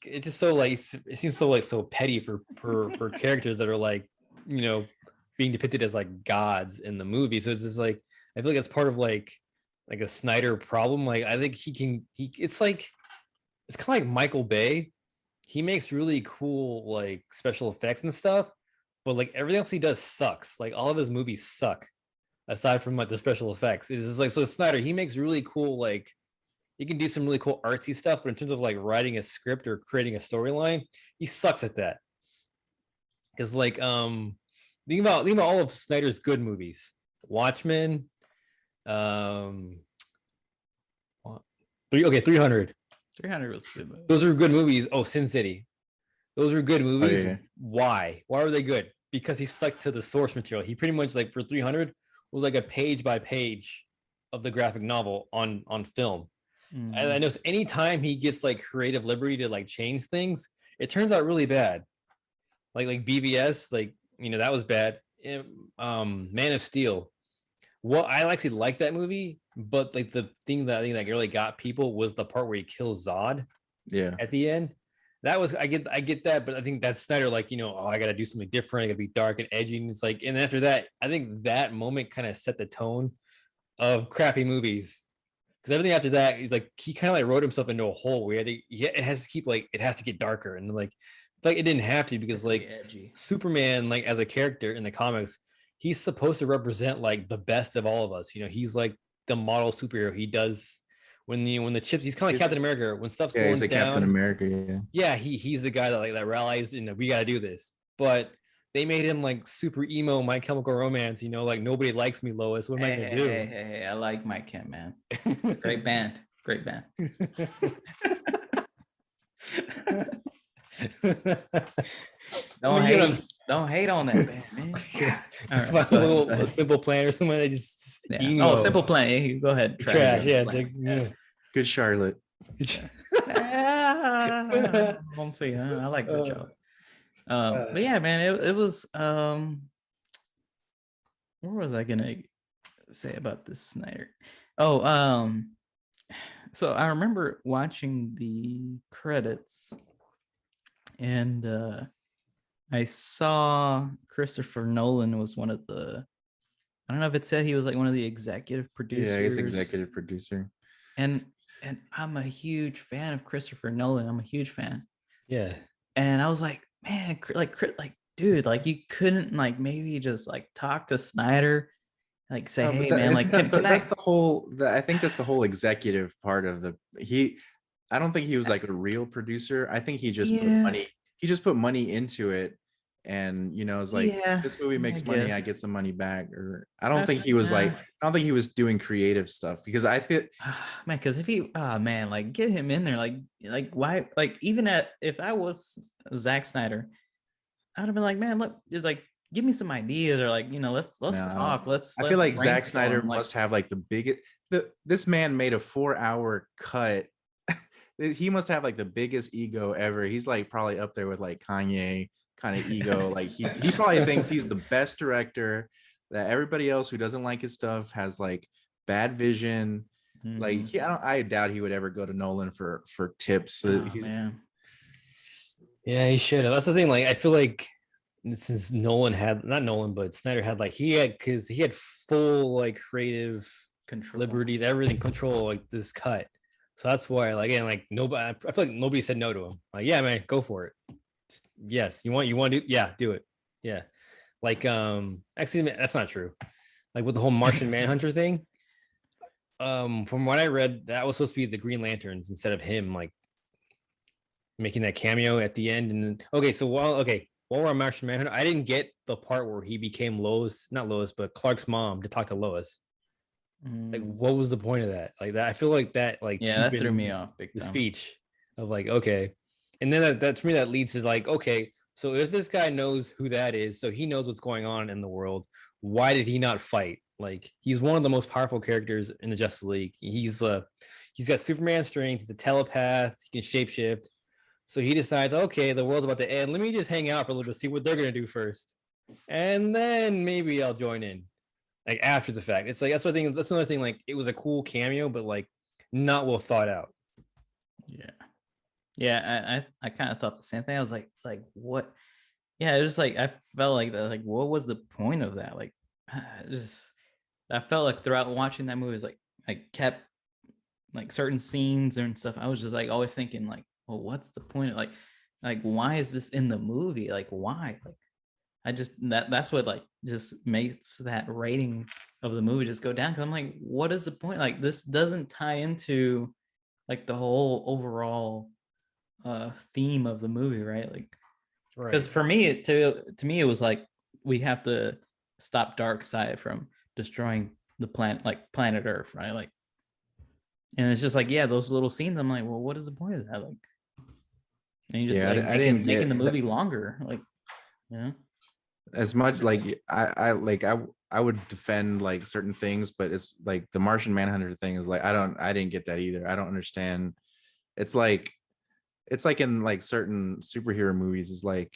it's just so like it seems so like so petty for characters that are like, you know, being depicted as like gods in the movie. So it's just like I feel like it's part of like a Snyder problem. Like I think it's like it's kind of like Michael Bay. He makes really cool like special effects and stuff, but like everything else he does sucks. Like all of his movies suck aside from like the special effects. It's just like so Snyder, he makes really cool like he can do some really cool artsy stuff, but in terms of like writing a script or creating a storyline, he sucks at that. Because like think about all of Snyder's good movies. Watchmen, 300. 300 was a good movie. Those are good movies. Oh, Sin City. Those are good movies. Oh, yeah. Why? Why were they good? Because he stuck to the source material. He pretty much like for 300 was like a page by page of the graphic novel on film. Mhm. And I know anytime he gets like creative liberty to like change things, it turns out really bad. Like BVS, like you know that was bad. Man of Steel. Well, I actually like that movie, but like the thing that I think that really got people was the part where he kills Zod Yeah. at the end. That was I get that, but I think that's Snyder like, you know, oh, I gotta do something different, I gotta be dark and edgy. And it's like, and after that, I think that moment kind of set the tone of crappy movies. Because everything after that, like he kind of like wrote himself into a hole where it has to keep like it has to get darker. And like it didn't have to because like edgy. Superman, like as a character in the comics, he's supposed to represent like the best of all of us. You know, he's like the model superhero. He does when the chips. He's kind of like Captain America. When stuff's going He's like down, Captain America. Yeah. Yeah, he's the guy that like that rallies and we got to do this. But they made him like super emo, My Chemical Romance. You know, like nobody likes me, Lois. What am I gonna do? Hey, I like my Chem, man. Great band. Don't hate on that band, man. Right, a Simple Plan or something. Just emo. Simple Plan. Go ahead. Trash. Yeah, it's like Good Charlotte. We'll see. I like the job. But yeah, man, it was what was I gonna say about this Snyder? So I remember watching the credits and I saw Christopher Nolan was one of the, I don't know if it said he was like one of the executive producers. Yeah, he's executive producer. And I'm a huge fan of Christopher Nolan. I'm a huge fan. Yeah. And I was like, man, like dude, like you couldn't like maybe just like talk to Snyder, like say, hey man, like that's the whole. I think that's the whole executive part of the. I don't think he was like a real producer. I think he just put money. He just put money into it, and you know, it's like this movie makes money, I get some money back. Or I don't think he was like. I don't think he was doing creative stuff because I think, man, because if he, man, like get him in there, like why, like even if I was Zack Snyder, I'd have been like, man, look, like give me some ideas or like, you know, let's talk. I feel like Zack Snyder must have like the biggest. This man made a 4-hour cut. He must have like the biggest ego ever. He's like probably up there with like Kanye kind of ego. Like he probably thinks he's the best director, that everybody else who doesn't like his stuff has like bad vision. Like I doubt he would ever go to Nolan for tips. Man. Yeah, he should have. That's the thing. Like I feel like since Snyder had like he had full like creative control, liberties, everything control like this cut. So that's why like again like nobody, I feel like nobody said no to him. Like yeah, man, go for it. Just, yes, you want to do it. Yeah. Like actually that's not true. Like with the whole Martian Manhunter thing, from what I read, that was supposed to be the Green Lanterns instead of him like making that cameo at the end. And then, while we're on Martian Manhunter, I didn't get the part where he became but Clark's mom to talk to Lois. Like what was the point of that? Like that I feel like that like that threw me off big time. The speech of like okay, and then that to me that leads to like okay, So if this guy knows who that is, so he knows what's going on in the world, why did he not fight? Like he's one of the most powerful characters in the Justice League. He's got Superman strength, he's a telepath, he can shapeshift. So he decides, okay, the world's about to end. Let me just hang out for a little bit, see what they're gonna do first. And then maybe I'll join in. Like after the fact. It's like that's what I think that's another thing. Like it was a cool cameo, but like not well thought out. Yeah. Yeah, I kind of thought the same thing. I was like what? Yeah, it was like I felt like that. Like, what was the point of that? Like, just I felt like throughout watching that movie, it was like I kept like certain scenes and stuff. I was just like always thinking like, well, what's the point of like why is this in the movie? Like, why? Like, I just that's what like just makes that rating of the movie just go down because I'm like, what is the point? Like, this doesn't tie into like the whole overall theme of the movie, right? Like, because for me to me it was like we have to stop Darkseid from destroying the planet, like planet Earth, right? Like, and it's just like, yeah, those little scenes, I'm like, well, what is the point of that? Like, and you just like I didn't making the get movie longer, like, you know. as much. Like I would defend like certain things, but it's like the Martian Manhunter thing is like I didn't get that either. I don't understand. It's like in like certain superhero movies is like,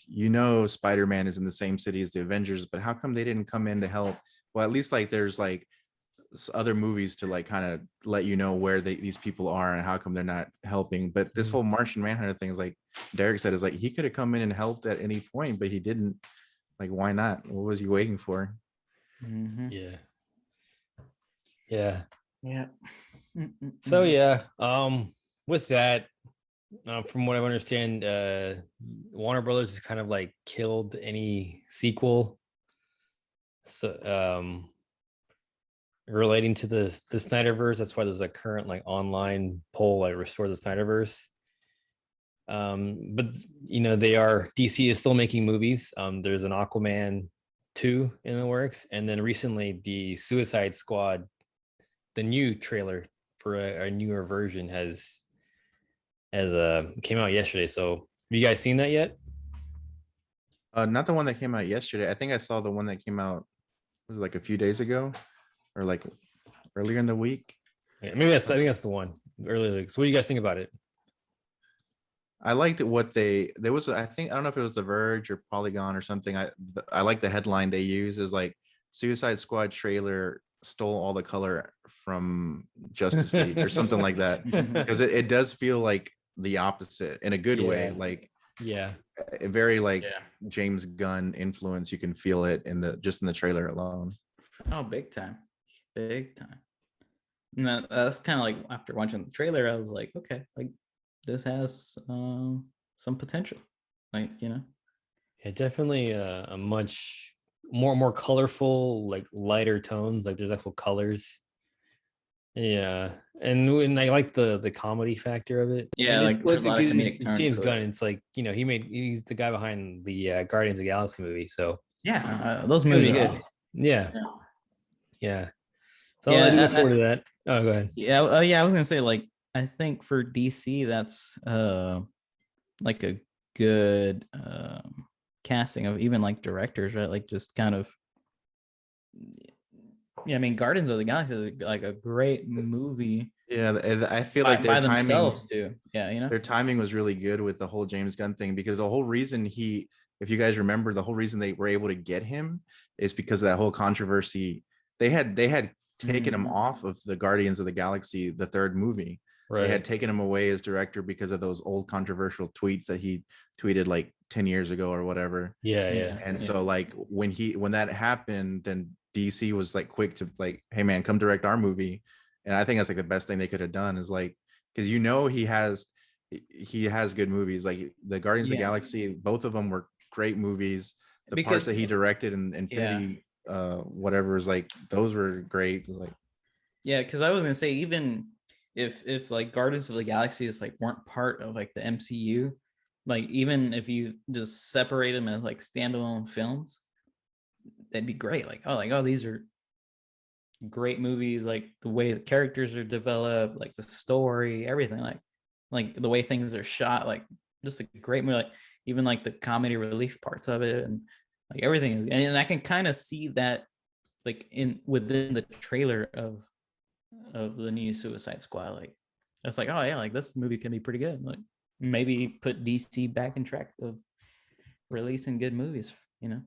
Spider-Man is in the same city as the Avengers, but how come they didn't come in to help? Well, at least like there's like other movies to like kind of let you know where these people are and how come they're not helping. But this whole Martian Manhunter thing is like Derek said, is like he could have come in and helped at any point, but he didn't. Like, why not? What was he waiting for? Mm-hmm. Yeah. Yeah. Yeah. So yeah, with that, from what I understand, Warner Brothers has kind of like killed any sequel. So relating to the Snyderverse, that's why there's a current like online poll like restore the Snyderverse. But DC is still making movies. There's an Aquaman 2 in the works, and then recently the Suicide Squad, the new trailer for a newer version has came out yesterday. So have you guys seen that yet? Not the one that came out yesterday. I think I saw the one that came out, was it like a few days ago, or like earlier in the week. Yeah, maybe I think that's the one earlier. So what do you guys think about it? I liked what there was. I don't know if it was The Verge or Polygon or something. I like the headline they use is like Suicide Squad trailer stole all the color from Justice League or something like that, because it does feel like the opposite in a good way. Like, yeah, a very like James Gunn influence. You can feel it in the trailer alone. Oh, big time. And that's kind of like after watching the trailer, I was like, okay, like this has some potential, like, yeah, definitely a much more colorful, like lighter tones. Like there's actual colors. Yeah, and I like the comedy factor of it. Yeah, and like there's a lot of comedic it's turns James to Gunn. it. It's like he's the guy behind the Guardians of the Galaxy movie. So yeah, those movies are good. awesome. Yeah. So I Yeah, look forward to that. Oh, go ahead. Yeah, yeah, I was gonna say, like, I think for DC, that's like a good casting of even like directors, right? Like just kind of, yeah. I mean, Guardians of the Galaxy is like a great movie. Yeah, I feel like by themselves too. Yeah, their timing was really good with the whole James Gunn thing, because the whole reason if you guys remember, the whole reason they were able to get him is because of that whole controversy. They had taken him off of the Guardians of the Galaxy, the third movie. Right. They had taken him away as director because of those old controversial tweets that he tweeted like 10 years ago or whatever. Yeah. And so like when that happened, then DC was like quick to like, hey man, come direct our movie. And I think that's like the best thing they could have done, is like, because he has good movies. Like the Guardians of the Galaxy, both of them were great movies. The parts that he directed in Infinity whatever is like, those were great. It was like, yeah, because I was gonna say, even if like Guardians of the Galaxy is like weren't part of like the MCU, like even if you just separate them as like standalone films, that'd be great. Like, oh, these are great movies. Like the way the characters are developed, like the story, everything, like the way things are shot, like just a great movie. Like, even like the comedy relief parts of it, and like everything is, and I can kind of see that like in within the trailer of the new Suicide Squad. Like it's like, oh yeah, like this movie can be pretty good. Like maybe put DC back in track of releasing good movies, you know.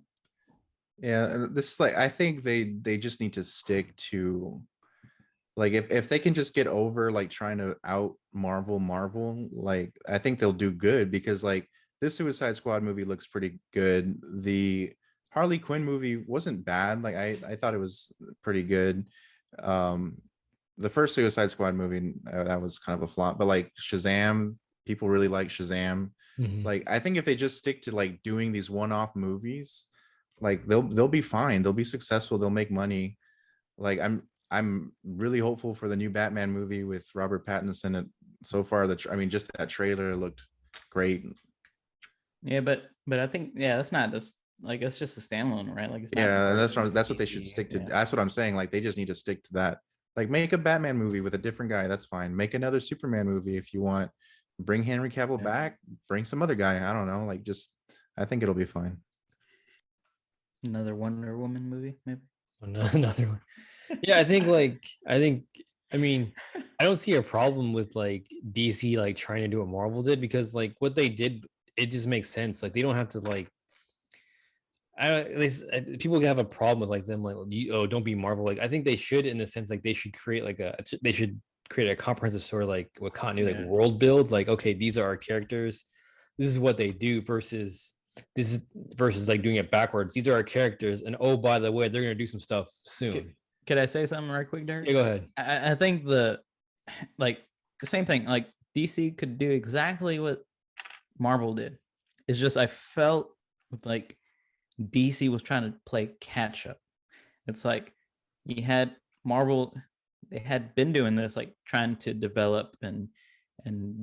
Yeah, this is like, I think they just need to stick to, like, if they can just get over like trying to out Marvel, like I think they'll do good, because like this Suicide Squad movie looks pretty good. The Harley Quinn movie wasn't bad. Like I thought it was pretty good. Um, the first Suicide Squad movie, that was kind of a flop, but like Shazam, people really like Shazam. Mhm. Like I think if they just stick to like doing these one-off movies, like they'll be fine. They'll be successful. They'll make money. Like I'm really hopeful for the new Batman movie with Robert Pattinson. And so far, I mean, just that trailer looked great. Yeah, but I think that's not this, like it's just a standalone, right? Like it's not Yeah, and part of the that's what they should DC. stick to. Yeah. That's what I'm saying. Like they just need to stick to that. Like make a Batman movie with a different guy. That's fine. Make another Superman movie if you want. Bring Henry Cavill Yeah. back. Bring some other guy. I don't know. Like just, I think it'll be fine. Another Wonder Woman movie, maybe. Another one. Yeah, I mean, I don't see a problem with like DC like trying to do what Marvel did, because like what they did, it just makes sense. Like they don't have to like, people have a problem with like them like, oh, don't be Marvel. Like I think they should, in the sense like they should create like they should create a comprehensive story, like with continuity, like world build. Like okay, these are our characters, this is what they do, versus like doing it backwards. These are our characters, and oh, by the way, they're gonna do some stuff soon. Could I say something right quick, Derek? Yeah, go ahead. I think the same thing. Like DC could do exactly what Marvel did. It's just I felt like DC was trying to play catch up. It's like you had Marvel, they had been doing this, like trying to develop and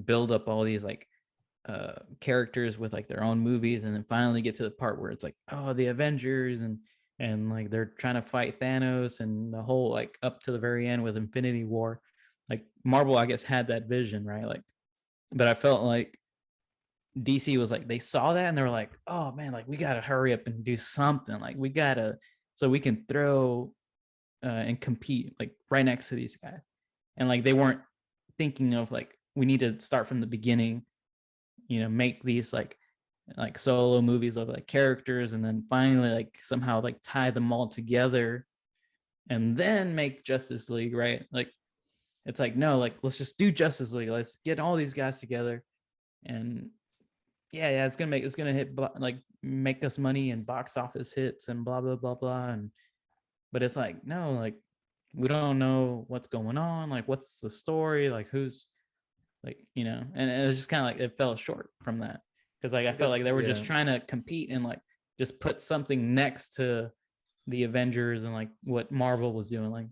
build up all these like characters with like their own movies, and then finally get to the part where it's like, oh, the Avengers, and like they're trying to fight Thanos, and the whole like up to the very end with Infinity War. Like Marvel, I guess, had that vision, right? Like, but I felt like DC was like, they saw that and they were like, oh man, like we gotta hurry up and do something. Like we gotta, so we can throw and compete like right next to these guys. And like they weren't thinking of like, we need to start from the beginning, you know, make these like solo movies of like characters, and then finally like somehow like tie them all together and then make Justice League, right? Like it's like, no, like let's just do Justice League. Let's get all these guys together, and yeah, it's gonna hit like make us money and box office hits and blah blah blah blah. And but it's like, no, like we don't know what's going on, like what's the story, like who's like, you know, and it was just kind of like it fell short from that, because like I felt like they were just trying to compete and like just put something next to the Avengers and like what Marvel was doing, like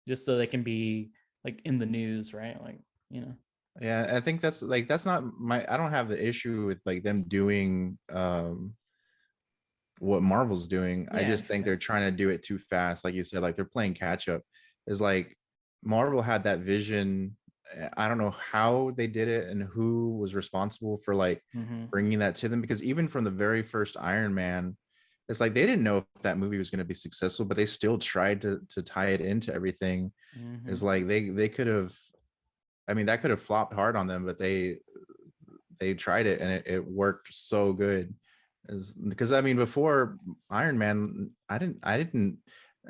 just so they can be like in the news, right? Like, you know. Yeah, I think that's like, that's not my, I don't have the issue with like them doing what Marvel's doing. I just think they're trying to do it too fast. Like you said, like they're playing catch up. Is like Marvel had that vision. I don't know how they did it and who was responsible for like bringing that to them, because even from the very first Iron Man, it's like they didn't know if that movie was going to be successful, but they still tried to tie it into everything. It's like they could have, I mean, that could have flopped hard on them, but they tried it and it worked so good. Because I mean, before Iron Man, I didn't,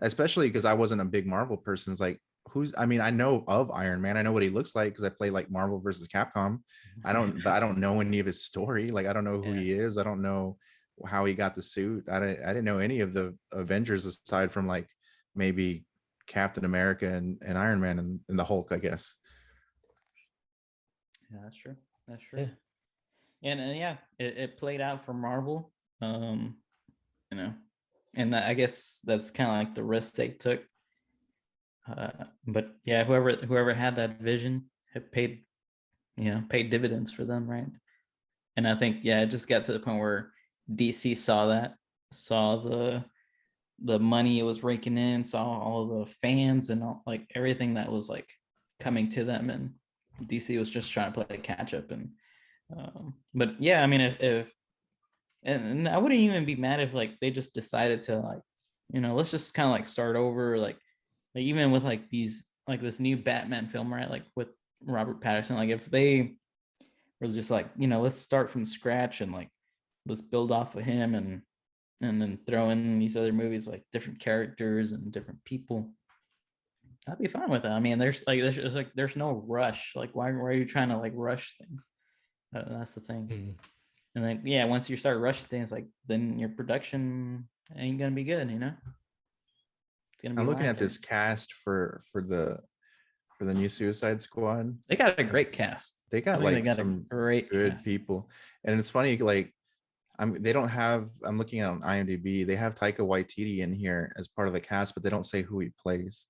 especially because I wasn't a big Marvel person. It's like, I mean, I know of Iron Man, I know what he looks like because I play like Marvel versus Capcom. But I don't know any of his story. Like I don't know who he is. I don't know how he got the suit. I didn't know any of the Avengers aside from like maybe Captain America and Iron Man and the Hulk, I guess. Yeah, that's true. That's true. Yeah. And yeah, it played out for Marvel. You know, and I guess that's kind of like the risk they took. But yeah, whoever had that vision, it paid dividends for them, right? And I think it just got to the point where DC saw the money it was raking in, saw all the fans and all, like everything that was like coming to them, and DC was just trying to play catch up. And but yeah, I mean, if and I wouldn't even be mad if like they just decided to like, let's just kind of like start over, like even with like these like this new Batman film, right? Like with Robert Pattinson, like if they were just like, let's start from scratch and like let's build off of him and then throw in these other movies like different characters and different people. I'd be fine with that. I mean, there's no rush. Like, why are you trying to like rush things? That's the thing. Mhm. And then yeah, once you start rushing things, like then your production ain't gonna be good. It's gonna be I'm looking at lacking. this cast for the new Suicide Squad. They got a great cast. They I got think they like got a some great good cast. people, and it's funny. Like, they don't have. I'm looking at on IMDb. They have Taika Waititi in here as part of the cast, but they don't say who he plays.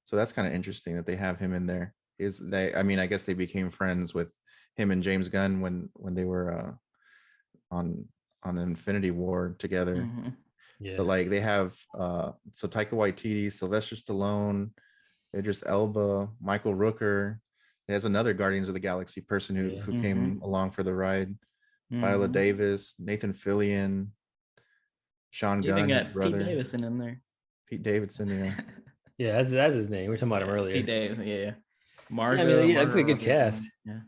So that's kind of interesting that they have him in there. Is they? I mean, I guess they became friends with him and James Gunn when they were on Infinity War together. Mhm. Yeah. But like they have so Taika Waititi, Sylvester Stallone, Idris Elba, Michael Rooker. There's another Guardians of the Galaxy person who Yeah. who Mhm. came along for the ride. Viola Mhm. Davis, Nathan Fillion, Sean You even Gunn, his got Pete brother, Davidson in there. Pete Davidson. Yeah, Yeah, that's his name. We were talking about him Yeah, Pete earlier. Davidson. Yeah. Yeah, I mean, Margot, yeah, it's a Margot good Robbie's cast. on. Yeah.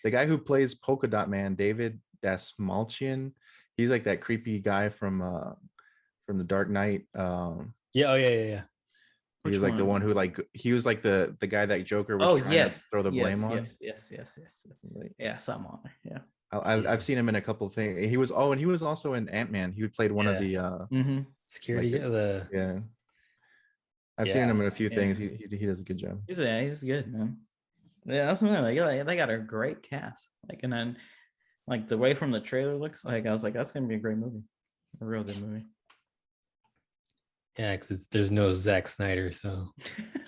the guy who plays Polka Dot Man, David Dasmalchian. He's like that creepy guy from the Dark Knight. Yeah. Oh yeah. Yeah. He Which was like the one? one who like he was like the guy that Joker was Oh trying to yes, throw the yes, blame on. yes, yes, yes, yes. Yeah, some on there. Yeah. I, I've seen him in a couple of things. He was and he was also in Ant-Man. He played one of Yeah. the Mm-hmm. like Security. The yeah. I've seen yeah. him in a few Yeah. things. He does a good job. He's good, man. Yeah, that's something like they got a great cast. Like, and then like the way from the trailer looks, like I was like, that's gonna be a great movie, a real good movie. Yeah, because there's no Zack Snyder, so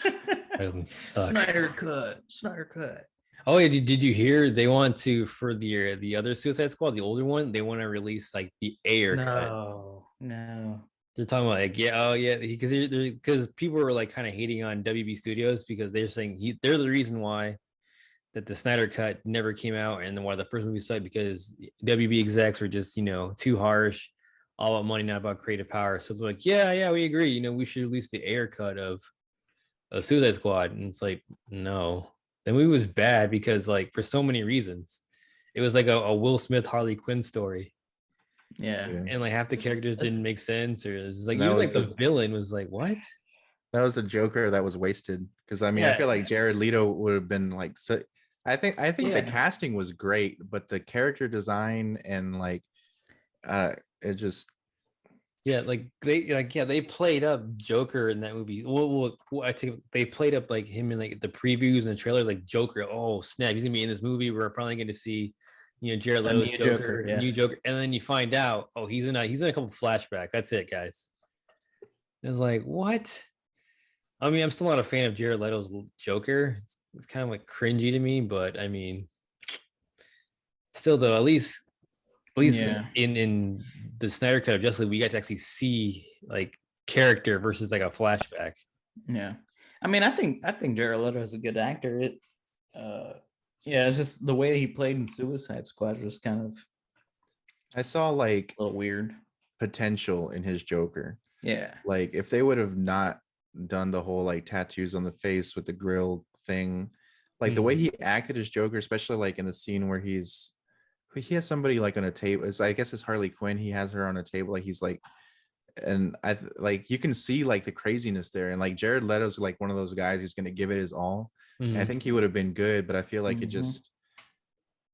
that doesn't suck. Snyder cut. Snyder cut. Oh yeah, did you hear they want to for the other Suicide Squad, the older one, they want to release like the Ayer cut. No. They're talking about like yeah, oh yeah, because people were like kind of hating on WB Studios because they're saying they're the reason why that the Snyder cut never came out and then why the first movie sucked because WB execs were just too harsh, all about money, not about creative power. So they're like, yeah, we agree. We should release the Ayer cut of Suicide Squad, and it's like no, the movie was bad because like for so many reasons, it was like a Will Smith Harley Quinn story, Yeah. Yeah. and like half the characters didn't make sense, or it's like And that even like was the villain was like what? that was a Joker that was wasted. Because I mean, I feel like Jared Leto would have been like so. I think the Yeah. casting was great, but the character design and like it just Yeah, they played up Joker in that movie. Well, I think they played up like him in like the previews and the trailers, like Joker. Oh snap, he's gonna be in this movie. We're finally going to see, Jared A Leto's new Joker, Joker, yeah. new Joker, and then you find out, oh, he's in a couple flashback. That's it, guys. It's like what? I mean, I'm still not a fan of Jared Leto's Joker. It's kind of like cringy to me, but I mean, still though, at least Yeah. in the Snyder Cut of Justice League, we got to actually see like character versus like a flashback. Yeah. I mean, I think Jared Leto is a good actor. Yeah, it's just the way he played in Suicide Squad was kind of I saw like a little weird. potential in his Joker. Yeah. Like if they would have not done the whole like tattoos on the face with the grill thing, like the way he acted as Joker, especially like in the scene where he has somebody like on a table. I guess it's Harley Quinn. He has her on a table, like he's like, and like you can see like the craziness there. And like Jared Leto's like one of those guys who's going to give it his all. And I think he would have been good, but I feel like it just.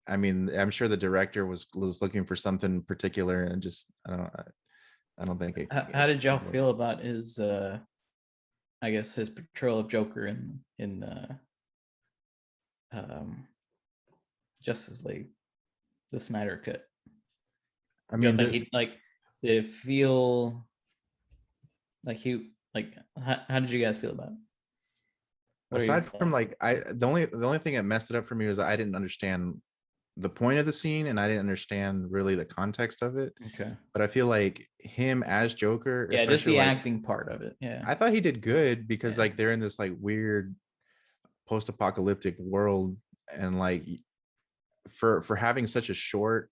I mean, I'm sure the director was looking for something particular, and just I don't think it. How did y'all feel about his I guess his portrayal of Joker in Justice League, the Snyder Cut? I mean, did it feel like how did you guys feel about it? aside from like the only thing that messed it up for me was I didn't understand the point of the scene, and I didn't understand really the context of it. Okay. But I feel like him as Joker, Yeah, just the like, acting part of it. Yeah. I thought he did good because like they're in this like weird post-apocalyptic world, and like for having such a short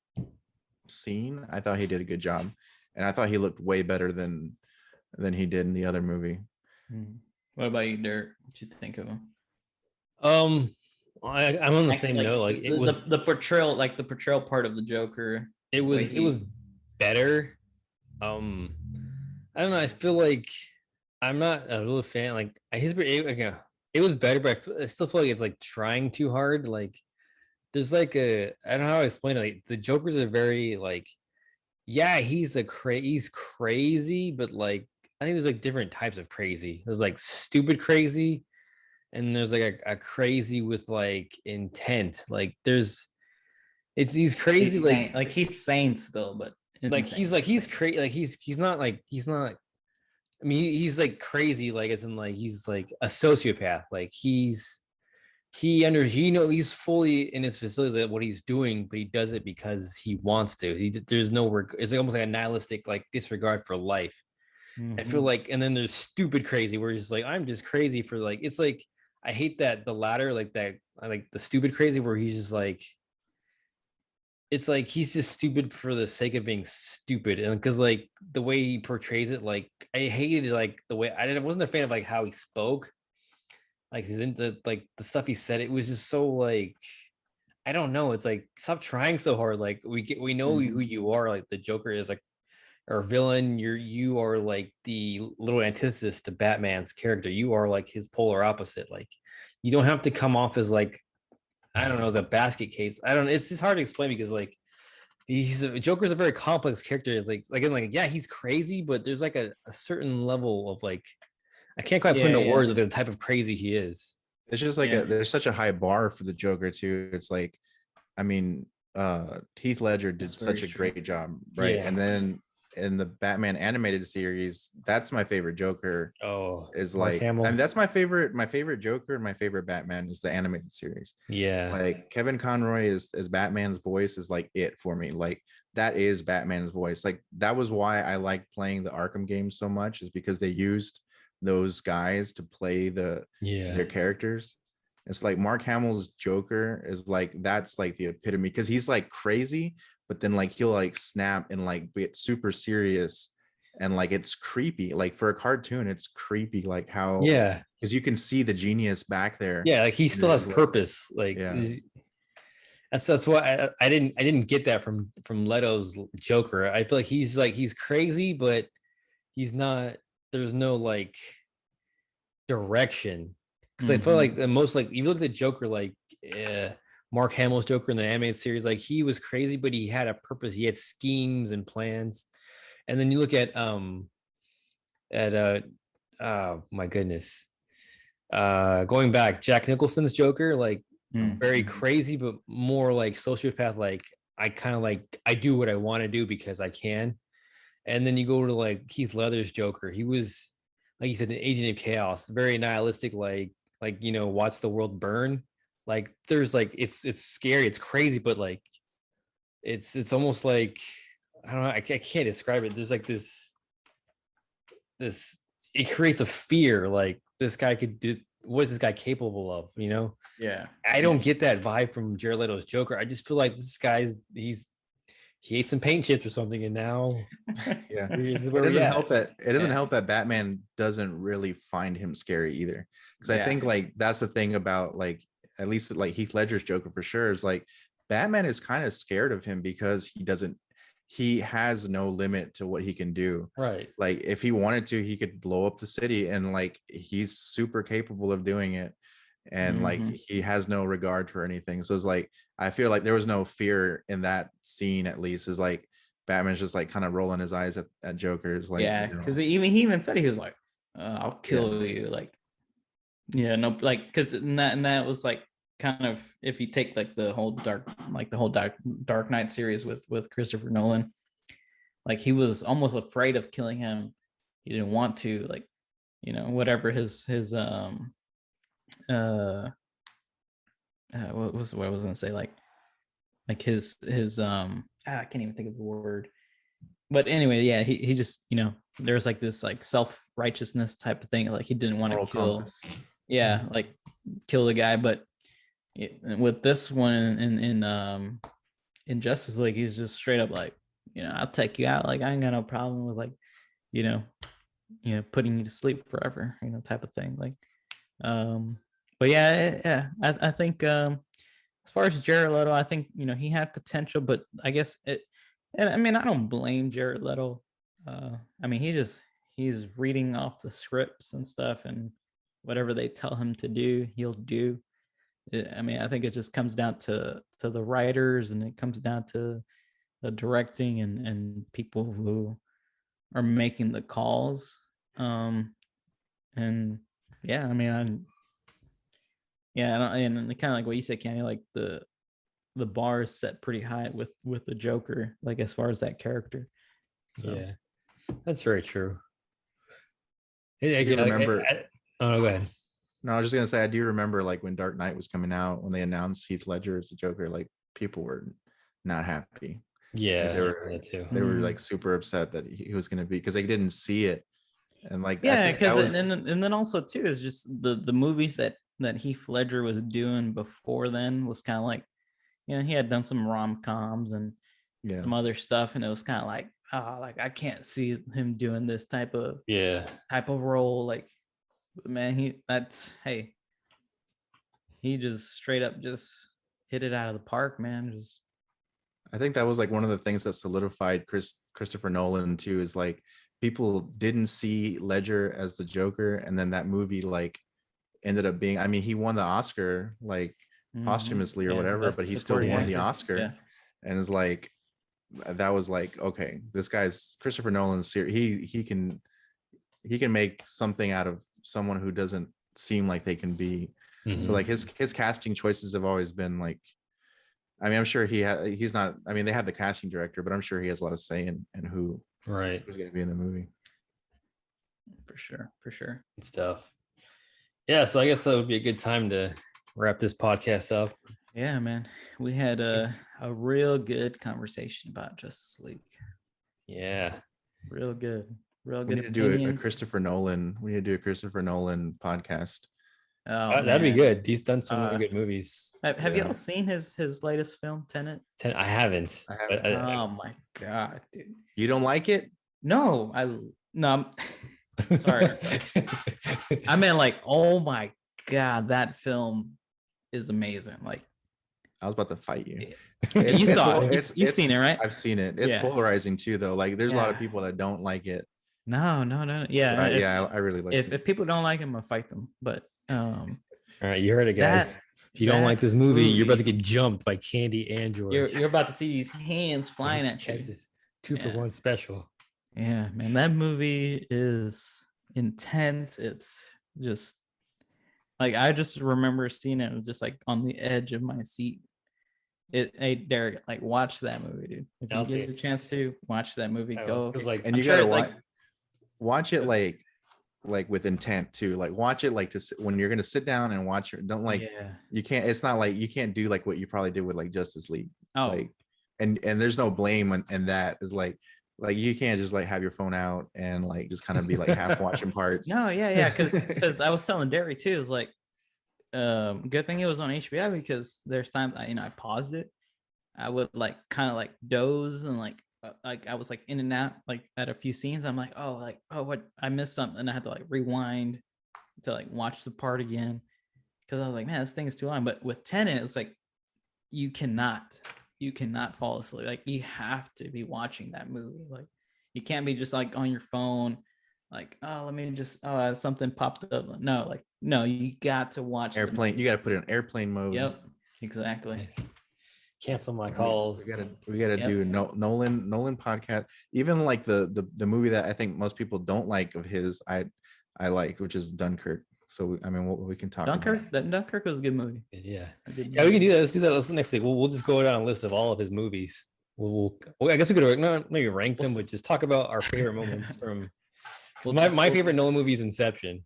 scene, I thought he did a good job, and I thought he looked way better than he did in the other movie. What about you, Dirk? What you think of him? I'm on the same note. Like it was the portrayal, like the portrayal part of the Joker. it was better. I don't know. I feel like I'm not a real fan. Like it was better, but I still feel like it's like trying too hard. Like there's like I don't know how to explain it. Like the Joker's a very like, yeah, he's he's crazy, but like I think there's like different types of crazy. There's like stupid crazy, and there's like a crazy with like intent. Like he's crazy like he's sane still, but he's crazy. Like he's not. I mean, he's like crazy, like as in like he's like a sociopath. Like he he's fully in his facility what he's doing, but he does it because he wants to. There's no it's like almost like a nihilistic like disregard for life. I feel like, and then there's stupid crazy where he's like, I'm just crazy for like, it's like I hate that the latter, like that, I like the stupid crazy where he's just like, it's like he's just stupid for the sake of being stupid, and because like the way he portrays it, like I hated like the way I wasn't a fan of like how he spoke, like he's into like the stuff he said. It was just so like I don't know. It's like stop trying so hard. Like we know who you are. Like the Joker is like or villain. You are like the little antithesis to Batman's character. You are like his polar opposite. Like you don't have to come off as like I don't know as a basket case. I don't. It's just hard to explain because like Joker's a very complex character. Like yeah, he's crazy, but there's like a certain level of like I can't quite put into words of the type of crazy he is. It's just like there's such a high bar for the Joker too. It's like, I mean, Heath Ledger did such a great job, right? Yeah. And then in the Batman animated series, that's my favorite Joker. Oh, is Mark like Hamill. I mean, that's my favorite Joker and my favorite Batman is the animated series. Yeah. Like Kevin Conroy as Batman's voice is like it for me. Like that is Batman's voice. Like that was why I liked playing the Arkham games so much, is because they used those guys to play their characters. It's like Mark Hamill's Joker is like that's like the epitome because he's like crazy, but then like he'll like snap and like be super serious, and like it's creepy. Like for a cartoon, it's creepy. Like how because you can see the genius back there. Yeah, like he still has purpose. Like that's why I didn't get that from Leto's Joker. I feel like he's crazy, but he's not. There's no like direction because I feel like the most like you look at the Joker like Mark Hamill's Joker in the animated series, like he was crazy, but he had a purpose. He had schemes and plans. And then you look at oh my goodness, going back, Jack Nicholson's Joker, like very crazy, but more like sociopath. Like I kind of like I do what I want to do because I can. And then you go to like Heath Ledger's Joker. He was like you said, an agent of chaos, very nihilistic, like you know, watch the world burn. Like there's like it's scary, it's crazy, but like it's almost like I don't know, I can't describe it. There's like this it creates a fear, like this guy could do what is this guy capable of, you know? Yeah. I don't get that vibe from Jared Leto's Joker. I just feel like this guy's he ate some paint chips or something, and now it doesn't help that Batman doesn't really find him scary either. Because I think like that's the thing about like at least like Heath Ledger's Joker for sure is like Batman is kind of scared of him because he has no limit to what he can do. Right. Like if he wanted to, he could blow up the city, and like he's super capable of doing it. And like he has no regard for anything. So it's like I feel like there was no fear in that scene, at least, is like Batman's just like kind of rolling his eyes at Joker's like because he even said he was like I'll kill you, like like because that was like kind of if you take like the whole Dark Knight series with Christopher Nolan, like he was almost afraid of killing him. He didn't want to, like, you know, whatever his what was I gonna say, like his I can't even think of the word, but anyway, yeah, he just, you know, there's like this like self-righteousness type of thing, like he didn't want to kill kill the guy. But with this one in Justice League, he's just straight up like, I'll take you out. Like, I ain't got no problem with like, you know, putting you to sleep forever, type of thing. Like, but yeah, I think as far as Jared Leto, I think he had potential, but I guess it. And I mean, I don't blame Jared Leto. I mean, he's reading off the scripts and stuff, and whatever they tell him to do, he'll do. I mean, I think it just comes down to the writers, and it comes down to the directing and people who are making the calls. And yeah, I mean, and kind of like what you said, Kenny, like the bar is set pretty high with the Joker, like as far as that character. So. Yeah, that's very true. Do you remember? Oh, go ahead. No, I was just gonna say, I do remember like when Dark Knight was coming out, when they announced Heath Ledger as the Joker, like people were not happy. Yeah, like, they were like super upset that he was gonna be, because they didn't see it, and like yeah, because and then also too is just the movies that Heath Ledger was doing before then was kind of like, he had done some rom-coms and some other stuff, and it was kind of like, like I can't see him doing this type of role. Like, man, he just straight up just hit it out of the park, man. I think that was like one of the things that solidified Christopher Nolan too, is like people didn't see Ledger as the Joker, and then that movie like ended up being, I mean, he won the Oscar like posthumously or whatever, but he still won the Oscar. And it's like, that was like, okay, this guy's Christopher Nolan's here. He can make something out of someone who doesn't seem like they can be. So like his casting choices have always been like, I mean, I'm sure he's not, I mean, they have the casting director, but I'm sure he has a lot of say in who's going to be in the movie. For sure. Good stuff. Yeah, so I guess that would be a good time to wrap this podcast up. Yeah, man. We had a real good conversation about Justice League. Yeah. Real good. We need to do a Christopher Nolan. We need to do a Christopher Nolan podcast. Oh, that'd be good. He's done some really good movives. Have you all seen his latest film, Tenet? I haven't. Oh my god, dude! You don't like it? No, I'm sorry. I mean, like, oh my god, that film is amazing. Like, I was about to fight you. You saw it. You've seen it, right? I've seen it. It's polarizing too, though. Like, there's a lot of people that don't like it. No. Yeah, I really like it. If people don't like him, I'll fight them. But all right, you heard it, guys. If you don't like this movie, you're about to get jumped by Candy and George. You're about to see these hands flying at you. 2-for-1 special. Yeah, man, that movie is intense. It's just like, I just remember seeing it just like on the edge of my seat. Hey, Derek, like, watch that movie, dude. If you get a chance to watch that movie, go. Like, and you gotta watch it like with intent too. Like, watch it like when you're gonna sit down and watch it. Don't like you can't. It's not like you can't do like what you probably did with like Justice League. Oh, like, and there's no blame in that. Is like you can't just like have your phone out and like just kind of be like half watching parts. No, yeah, because I was telling Derek too. It's like, good thing it was on HBO, because there's times I paused it. I would like kind of like doze and like I was like in and out like at a few scenes. I'm like, oh what, I missed something, and I had to like rewind to like watch the part again, because I was like, man, this thing is too long. But with Tenet, it's like you cannot fall asleep. Like, you have to be watching that movie. Like, you can't be just like on your phone, like, oh, let me just, something popped up. No, you got to watch airplane. You got to put it in airplane mode. Yep, exactly. Cancel my calls. We gotta do Nolan podcast. Even like the movie that I think most people don't like of his, I like, which is Dunkirk. So I mean, we can talk. Dunkirk was a good movie. Yeah, we can do that. Let's do that. Next week. We'll just go down a list of all of his movies. I guess we could maybe rank them, but just talk about our favorite moments from. My favorite Nolan movie is Inception.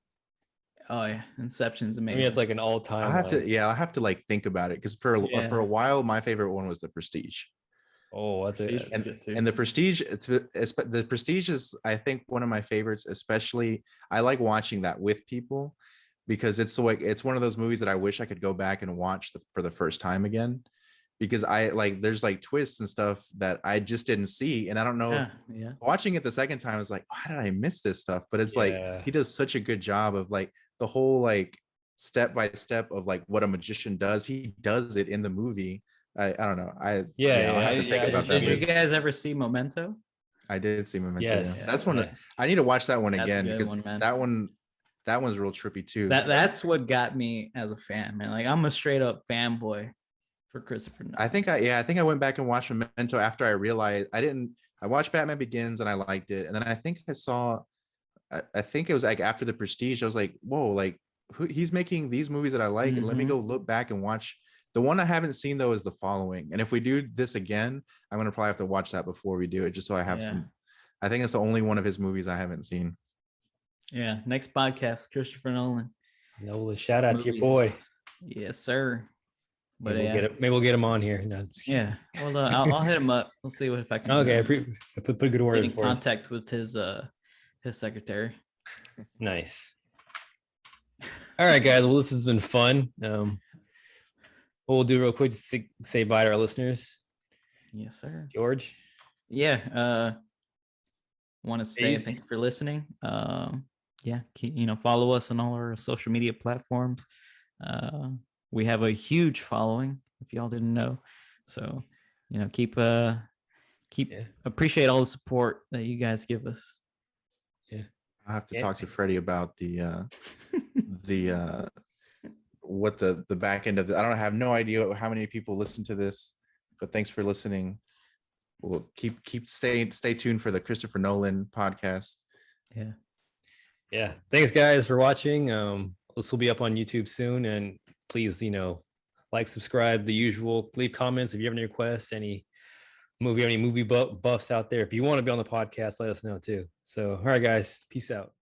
Oh yeah, Inception's amazing. I mean, it's like an all-time. I have to like think about it, because for a while my favorite one was The Prestige. Oh, that's it. And The Prestige, The Prestige is, I think, one of my favorites. Especially, I like watching that with people, because it's one of those movies that I wish I could go back and watch for the first time again, because I like there's like twists and stuff that I just didn't see, and I don't know if Yeah. watching it the second time I was like, how did I miss this stuff? But it's like Yeah. he does such a good job of like the whole like step by step of like what a magician does. He does it in the movie. I don't know. I'll have to think about that. Did you guys ever see Memento? I did see Memento. Yes. Yeah. That's one Yeah. I need to watch that one That's a again good because one, man. that one's real trippy too. That's what got me as a fan, man. Like I'm a straight up fanboy for Christopher Nolan. I think I went back and watched Memento after I realized I watched Batman Begins and I liked it. And then I think I think it was like after The Prestige, I was like, whoa, like he's making these movies that I like. And let me go look back and watch. The one I haven't seen though is The Following. And if we do this again, I'm gonna probably have to watch that before we do it, just so I have some. I think it's the only one of his movies I haven't seen. Yeah, next podcast, Christopher Nolan. Nolan, shout out to your boy. Yes, sir. But maybe we'll get him on here. No, yeah. Well, I'll hit him up. We'll see if I can. Okay, put a good word in contact with his secretary. Nice. All right, guys. Well, this has been fun. What we'll do real quick just to say bye to our listeners. Yes, sir. George. Yeah. Want to say thank you for listening. Yeah, follow us on all our social media platforms. We have a huge following, if y'all didn't know. So, keep appreciate all the support that you guys give us. Yeah. I'll have to talk to Freddie about what the back end of I don't have no idea how many people listen to this, but thanks for listening. We'll stay tuned for the Christopher Nolan podcast. Yeah. Thanks guys for watching. This will be up on YouTube soon, and please, like, subscribe, the usual. Leave comments if you have any requests, any movie buffs out there. If you want to be on the podcast, let us know too. So, all right, guys, peace out.